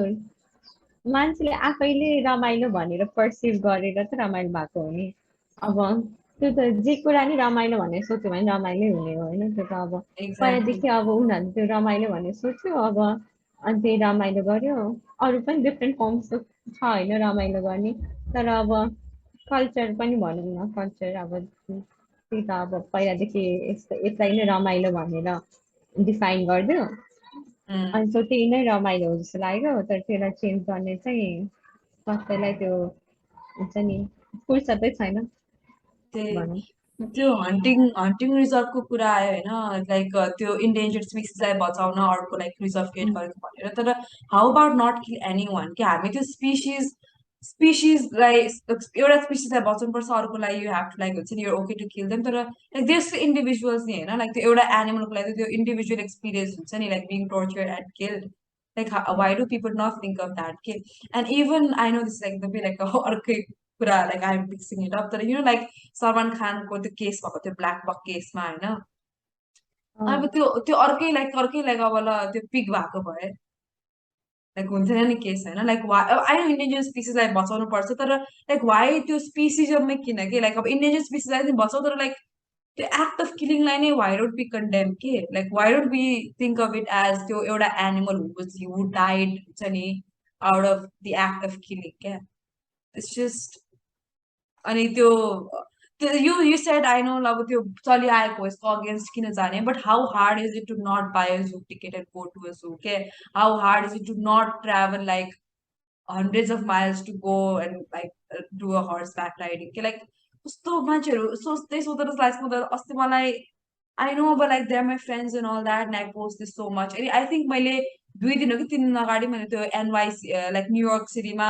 मान्छेले आफैले रमाइलो भनेर पर्सिभ गरेर त रमाइलो भएको हो नि अब त्यो त जे कुरा नि रमाइलो भनेर सोच्यो भने रमाइलो हुने हो होइन त्यो त अब Exactly. पहिलादेखि अब उनीहरूले त्यो रमाइलो भनेर सोच्यो अब अनि त्यही रमाइलो गर्यो अरू पनि डिफ्रेन्ट फर्म्स छ होइन रमाइलो गर्ने तर अब कल्चर पनि भनौँ न कल्चर अब त्यही त अब पहिलादेखि यसलाई नै रमाइलो भनेर डिफाइन गरिदियो Mm. अनि सो त्यही नै रमाइलो हो जस्तो लाग्यो तर त्यसलाई चेन्ज गर्ने चाहिँ कसैलाई त्यो हुन्छ नि फुर्सदै छैन त्यही भनौँ त्यो हन्टिङ रिजर्भको कुरा आयो होइन लाइक त्यो इन्डेन्जर्ड स्पिसिसलाई बचाउन अर्को लाइक रिजर्भ क्रिएट गरेको भनेर तर how about not kill anyone कि हामी त्यो स्पिसिसलाई एउटा स्पिसिसलाई बचाउनुपर्छ अर्कोलाई यु हेभ टु लाइक हुन्छ नि यो ओके टु किल देम तर लाइक देश इन्डिभिजुअल्स नि होइन लाइक त्यो एउटा एनिमलको लागि त्यो इन्डिभिजुअल एक्सपिरियन्स हुन्छ नि like being torture and killed like why do people not think of that के and even I know this like the like अर्कै कुरा like I am mixing it up तर लाइक सलमान खानको त्यो केस भएको त्यो ब्ल्याक बक केसमा होइन अब त्यो अर्कै लाइक अब ल त्यो पिक भएको भए लाइक हुन्थेन नि केस होइन लाइक आई नो इन्डेन्जर स्पिसिसलाई बचाउनु पर्छ तर लाइक वाइ त्यो स्पिसिजमै किन कि लाइक अब इन्डेन्जर स्पिसिसलाई चाहिँ बचाउ तर लाइक त्यो एक्ट अफ किलिङलाई नै वाइ डोन्ट बी कन्डेम के like why don't be think of it as त्यो एउटा एनिमल हु डाइड हुन्छ नि out of the act of killing क्या इट्स जस्ट अनि त्यो त्यो यु सेड आई नो अब त्यो चलिआएको यसको अगेन्स्ट किन जाने but how hard is it to not buy a zoo ticket and go to a zoo के how hard is it to not travel like hundreds of miles to go and like do a horseback riding के like कस्तो मान्छेहरू सोच्दै सोच्दै जस्तो लाग्छ म त अस्ति मलाई I know, but like they're my friends and all that, and I post this so much. And I think मैले 2 दिन हो कि 3 दिन अगाडि मैले त्यो एनवाइसी लाइक न्युयोर्क सिटीमा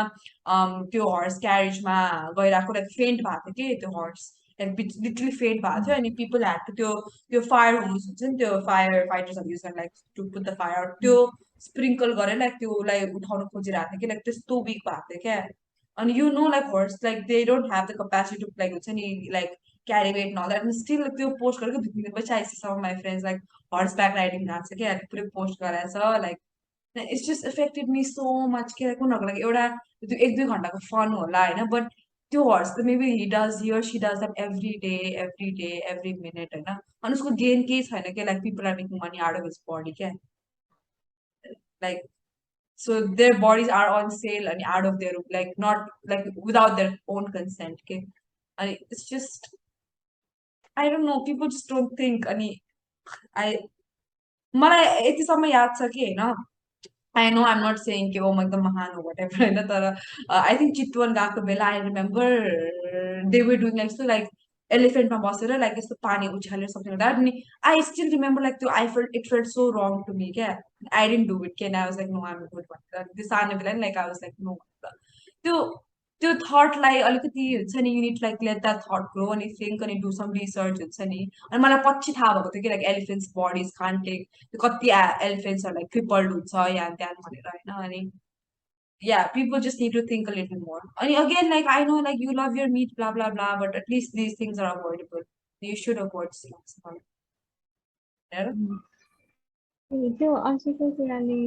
त्यो हर्स क्यारेजमा गइरहेको लाइक फेन्ट भएको थियो कि त्यो हर्स लाइक लिटरली फेन्ट भएको थियो अनि पिपल ह्याड टु त्यो त्यो फायर होस हुन्छ नि त्यो फायर फाइटर्सहरू युज गर्ने like to put the fire त्यो स्प्रिङ्कल गरेर लाइक त्योलाई उठाउन खोजिरहेको थियो कि लाइक त्यस्तो विक भएको थियो क्या अनि like horse like they don't have the capacity to like हुन्छ नि like carry weight and all that. And still त्यो पोस्ट गरेको 2 दिनपछि I see some of my friends like horseback riding गएको छ क्या पुरै पोस्ट गराएछ like it's just affected me so much कि लाइक उनीहरूको लागि एउटा त्यो 1-2 घन्टाको फन होला होइन बट त्यो हर्स त maybe he or she does that every minute होइन अनि उसको गेन केही छैन क्या like people are making money out of his body क्या like so their bodies are on sale अनि out of their like not like without their own consent के अनि it's just I don't know people just don't think अनि आई मलाई यतिसम्म याद छ कि होइन आई नो आइम नट सेङ कि ओ म एकदम महान हो वाट एभर होइन तर आई थिङ्क चितवन गएको बेला I remember they were doing like यस्तो लाइक एलिफेन्टमा बसेर लाइक यस्तो पानी उछालेर सक्ने द्याट अनि आई स्टिल रिमेम्बर लाइक त्यो it felt so wrong to me क्या आई डेन्ट डु इट के I was like no I'm good भनेर त्यो सानो बेला नि like I was like no त्यो त्यो थटलाई अलिकति हुन्छ नि you need like let that thought grow अनि थिङ्क अनि डु सम रिसर्च हुन्छ नि अनि मलाई पछि थाहा भएको थियो कि लाइक एलिफेन्ट्स बडिज खान टेक कति एलिफेन्ट्सहरू लाइक क्रिपल्ड हुन्छ या त्यान भनेर होइन अनि या people just need to think a little more अनि again like I know like you love your meat blah blah blah but at least this things are avoidable you should avoid होइन र? त्यो अझैको कुराले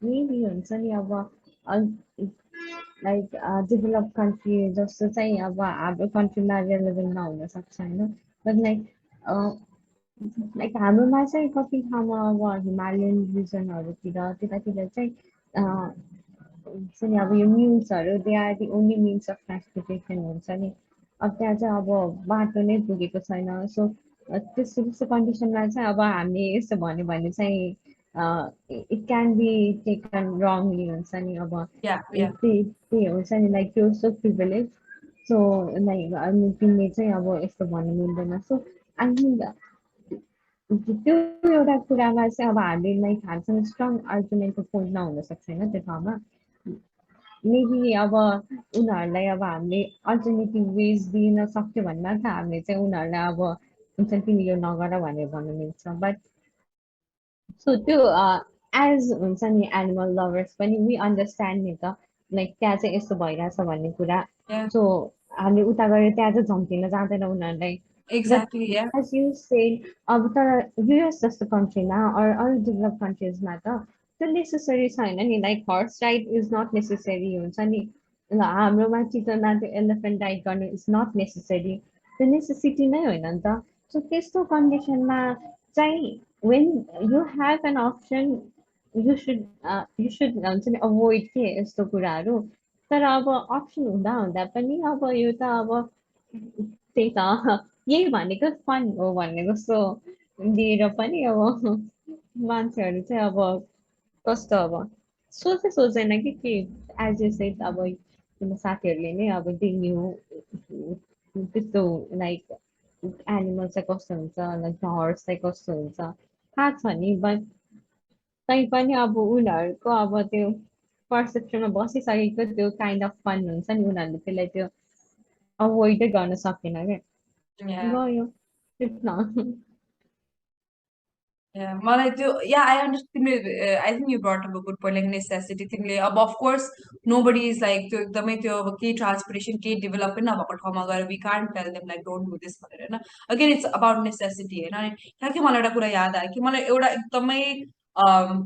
मेबी हुन्छ नि अब लाइक डेभलप कन्ट्री जस्तो चाहिँ अब हाम्रो कन्ट्रीमा रेलेभेन्ट नहुन सक्छ होइन बट लाइक हाम्रोमा चाहिँ कति ठाउँमा अब हिमालयन रिजनहरूतिर त्यतातिर चाहिँ हुन्छ नि अब यो मिन्सहरू they are the only means of transportation हुन्छ नि अब त्यहाँ चाहिँ अब बाटो नै पुगेको छैन सो त्यस्तो त्यस्तो कन्डिसनमा चाहिँ अब हामीले यस्तो भन्यो भने चाहिँ it can be taken Rangli हुन्छ नि अब या या त्यही हुन्छ नि लाइक त्यो सो प्रिभिलेज सो लाइक अनि तिमीले चाहिँ अब यस्तो भन्नु मिल्दैन सो आई थिङ्क त्यो एउटा कुरामा चाहिँ अब हामीले लाइक हामीसँग स्ट्रङ आर्गुमेन्टको पोइन्ट नहुन सक्छ होइन त्यो ठाउँमा मेबी अब उनीहरूलाई अब हामीले अल्टरनेटिभ वेज दिन सक्यो भने मात्र हामीले चाहिँ उनीहरूलाई अब हुन्छ नि तिमी यो नगर भनेर भन्नु मिल्छ बट सो त्यो एज हुन्छ नि एनिमल लभर्स पनि वी अन्डरस्ट्यान्ड नि त लाइक त्यहाँ चाहिँ यस्तो भइरहेछ भन्ने कुरा या सो हामी उता गएर त्यहाँ चाहिँ झम्किन जाँदैन उनीहरूलाई बट एक्ज्याक्टली या एज यु सेड अब तर युएस जस्तो कन्ट्रीमा अरू डेभलप कन्ट्रिजमा त त्यो नेसेसरी छैन नि like horse ride is not necessary हुन्छ नि हाम्रोमा चितवनमा त्यो एलिफेन्ट राइड गर्नु इज नट नेसेसरी त्यो नेसेसिटी नै होइन नि त सो त्यस्तो कन्डिसनमा चाहिँ when you have an option you should हुन्छ नि अभोइड के यस्तो कुराहरू तर अब अप्सन हुँदा हुँदा पनि अब यो त अब त्यही त यही भनेको फन हो भन्ने जस्तो लिएर पनि अब मान्छेहरू चाहिँ अब कस्तो अब सोचै सोच्दैन कि एज यु सेड अब तिम्रो साथीहरूले नै अब देख्यौ त्यस्तो लाइक एनिमल चाहिँ कस्तो हुन्छ लाइक हर्स चाहिँ कस्तो हुन्छ थाहा छ नि बट तैपनि अब उनीहरूको अब त्यो पर्सेप्सनमा बसिसकेको त्यो काइन्ड अफ फन हुन्छ नि उनीहरूले त्यसलाई त्यो अभोइडै गर्न सकेन क्या या गयो न Yeah, मलाई त्यो या आई अन्डरस्ट्यान्ड तिमीले I think you brought up a good point like necessity तिमीले अब of course nobody is like त्यो एकदमै त्यो अब केही ट्रान्सपोर्टेसन केही डेभलप पनि नभएको ठाउँमा गएर we can't tell them like don't do this भनेर होइन अगेन इट्स अबाउट नेसेसिटी होइन अनि ठ्याक्कै मलाई एउटा कुरा याद आयो कि मलाई एउटा एकदमै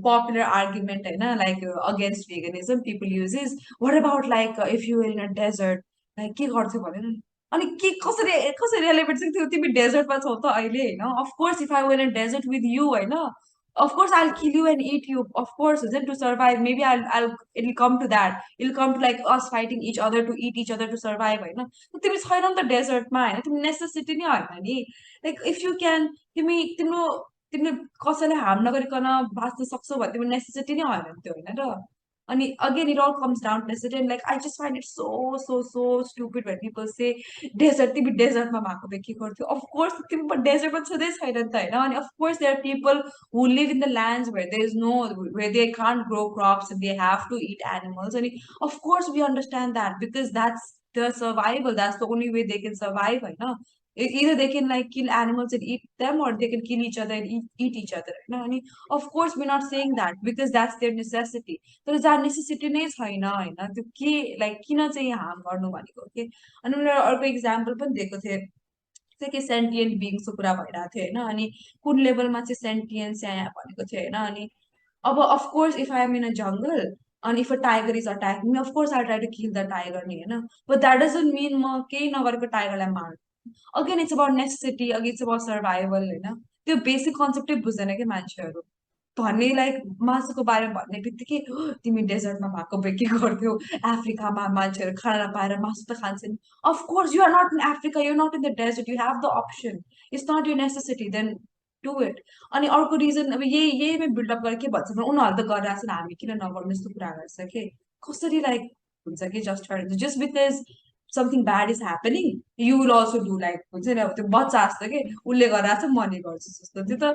popular argument होइन like against veganism people use is what about like if you were in a desert like के गर्थ्यो भने नि अनि के कसरी कसरी रेलेभेन्ट चाहिँ त्यो तिमी डेजर्टमा छौ त अहिले होइन of course if I were in desert with you होइन of course I kill you and eat you of course हुन्छ नि to survive maybe I it will come to that it will come to like us fighting each other to eat each other to survive होइन तिमी छैनौ नि त डेजर्टमा होइन तिमी नेसेसिटी नै होइन नि लाइक इफ यु क्यान तिमीले कसैलाई हार्म नगरिकन बाँच्न सक्छौ भने तिम्रो नेसेसिटी नै होइन नि त्यो होइन र अनि again it all comes down to necessity and like I just find it so stupid when people say desert तिमी डेजर्टमा भएको भए के गर्थ्यौ अफकोर्स तिमी डेजर्टमा छँदै छैन नि त होइन अनि of course there are people who live in the lands where there is no where they can't grow crops they have to eat animals अनि of course we understand that because that's the survival that's the only way they can survive होइन either they can like kill animals and eat them or they can kill each other and eat each other होइन अनि of course we're not saying that because that's their necessity तर जहाँ नेसेसिटी नै छैन होइन त्यो के लाइक किन चाहिँ हार्म गर्नु भनेको के अनि उनीहरू अर्को इक्जाम्पल पनि दिएको थिए चाहिँ के सेन्टियन्ट बिङ्सको कुरा भइरहेको थियो होइन अनि कुन लेभलमा चाहिँ सेन्टियन्स यहाँ भनेको थियो होइन अनि अब of course if I am in a jungle and if a tiger is attacking me of course I'll try to kill the tiger नि होइन but that doesn't mean म केही नगरेको टाइगरलाई मार्नु again it's about necessity again it's about survival होइन त्यो बेसिक कन्सेप्टै बुझ्दैन कि मान्छेहरू भन्ने लाइक मासुको बारेमा भन्ने बित्तिकै तिमी डेजर्टमा भएको भए के गर्थ्यौ अफ्रिकामा मान्छेहरू खाना नपाएर मासु त खान्छन् of course you are not in Africa you not in the desert you have the option it's not you necessity then do it अनि अर्को रिजन अब यहीमै बिल्डअप गरेर के भन्छ भने उनीहरू त गरिरहेको छ हामी किन नगर्नु यस्तो कुरा गर्छ कि कसरी लाइक हुन्छ कि just because something bad is happening you will also do like हुन्छ नि अब त्यो बच्चा जस्तो कि उसले गरिरहेको छ म नि गर्छु जस्तो त्यो त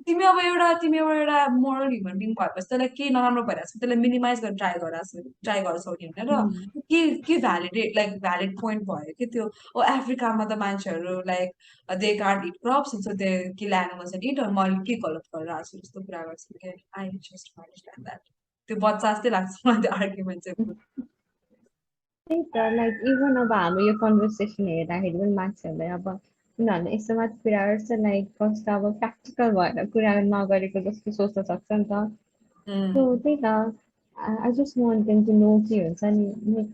तिमी अब एउटा मोरल ह्युमन बिङ भएपछि त्यसलाई केही नराम्रो भइरहेको छ त्यसलाई मिनिमाइज गर्न ट्राई गर्छौ नि होइन र के भ्यालिडेट लाइक भ्यालिड पोइन्ट भयो कि त्यो ओ अफ्रिकामा त मान्छेहरू like they can't it crops so they kill animals and it मैले के गलत गरिरहेको छु जस्तो कुरा गर्छु कि आई जस्ट अन्डरस्ट्यान्ड द्याट त्यो बच्चा जस्तै लाग्छ मलाई त्यो आर्ग्युमेन्ट चाहिँ त्यही त लाइक इभन अब हाम्रो यो कन्भर्सेसन हेर्दाखेरि पनि मान्छेहरूलाई अब उनीहरूले यसो मात्र कुराहरू चाहिँ लाइक कस्तो अब प्र्याक्टिकल भएर कुराहरू नगरेको जस्तो सोच्न सक्छ नि त Mm, So Tita, I just want them to know here. And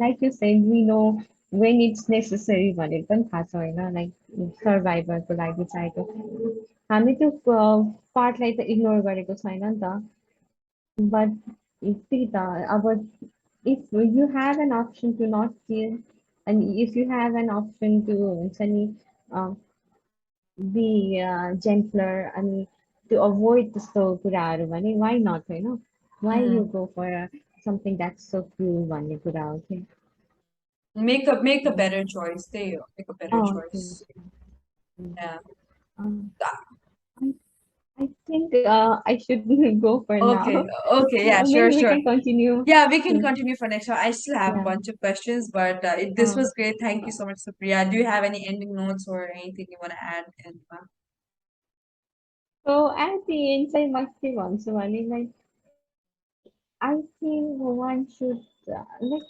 like you said, we know when it's necessary भनेर पनि थाहा छ होइन लाइक सर्भाइभरको लागि चाहिएको हामी त्यो पार्टलाई त इग्नोर गरेको छैन नि त बट त्यही त अब if you have an option to not kill and if you have an option to हुन्छ नि be gentler and to avoid त्यस्तो कुराहरू भने why not होइन why you mm. go for something that's so cruel भन्ने कुरा हो कि Make a better choice. There you go. Make a better त्यही choice. Yeah. um, I, I think I should go for Okay. now. Okay. Yeah. Sure. Maybe we Sure. can continue. Yeah, we can Hmm. continue for next one. I still have a Yeah. bunch of questions, but this Uh, was great. Thank you so much, Supriya. Do you have any ending notes or anything you want to add? And so at the end, I must say once one like I think one should like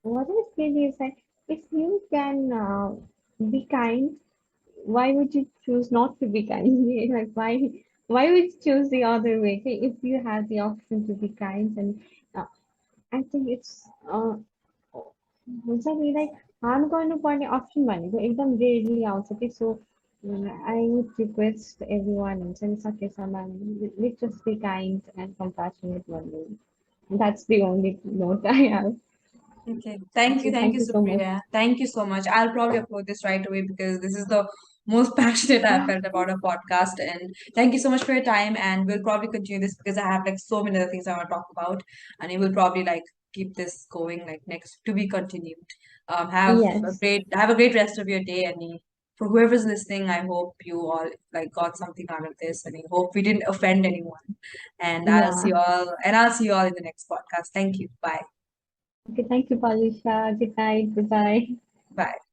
what I feel is that if you can be kind, why would you choose not to be kind? Like why would you choose the other way? Okay, if you have the option to be kind, and I think it's हुन्छ नि लाइक हार्म गर्नुपर्ने अप्सन भनेको एकदम रेयरली आउँछ कि so I would request everyone हुन्छ नि सकेसम्म let just be kind and compassionate भन्ने that's the only note I have okay, thank thank you, you so much Supriya. Thank you so much. I'll probably upload this right away because this is the most passionate I've felt about a podcast. And thank you so much for your time. And we'll probably continue this because I have like so many other things I want to talk about, and it will probably like keep this going like next to be continued. Yes, Have a great rest of your day, and for whoever's listening, I hope you all like got something out of this, and I hope we didn't offend anyone. yeah. And I'll see you all in the next podcast. Thank you. Bye. Okay, thank you, Palisha. Good night. Goodbye. Bye.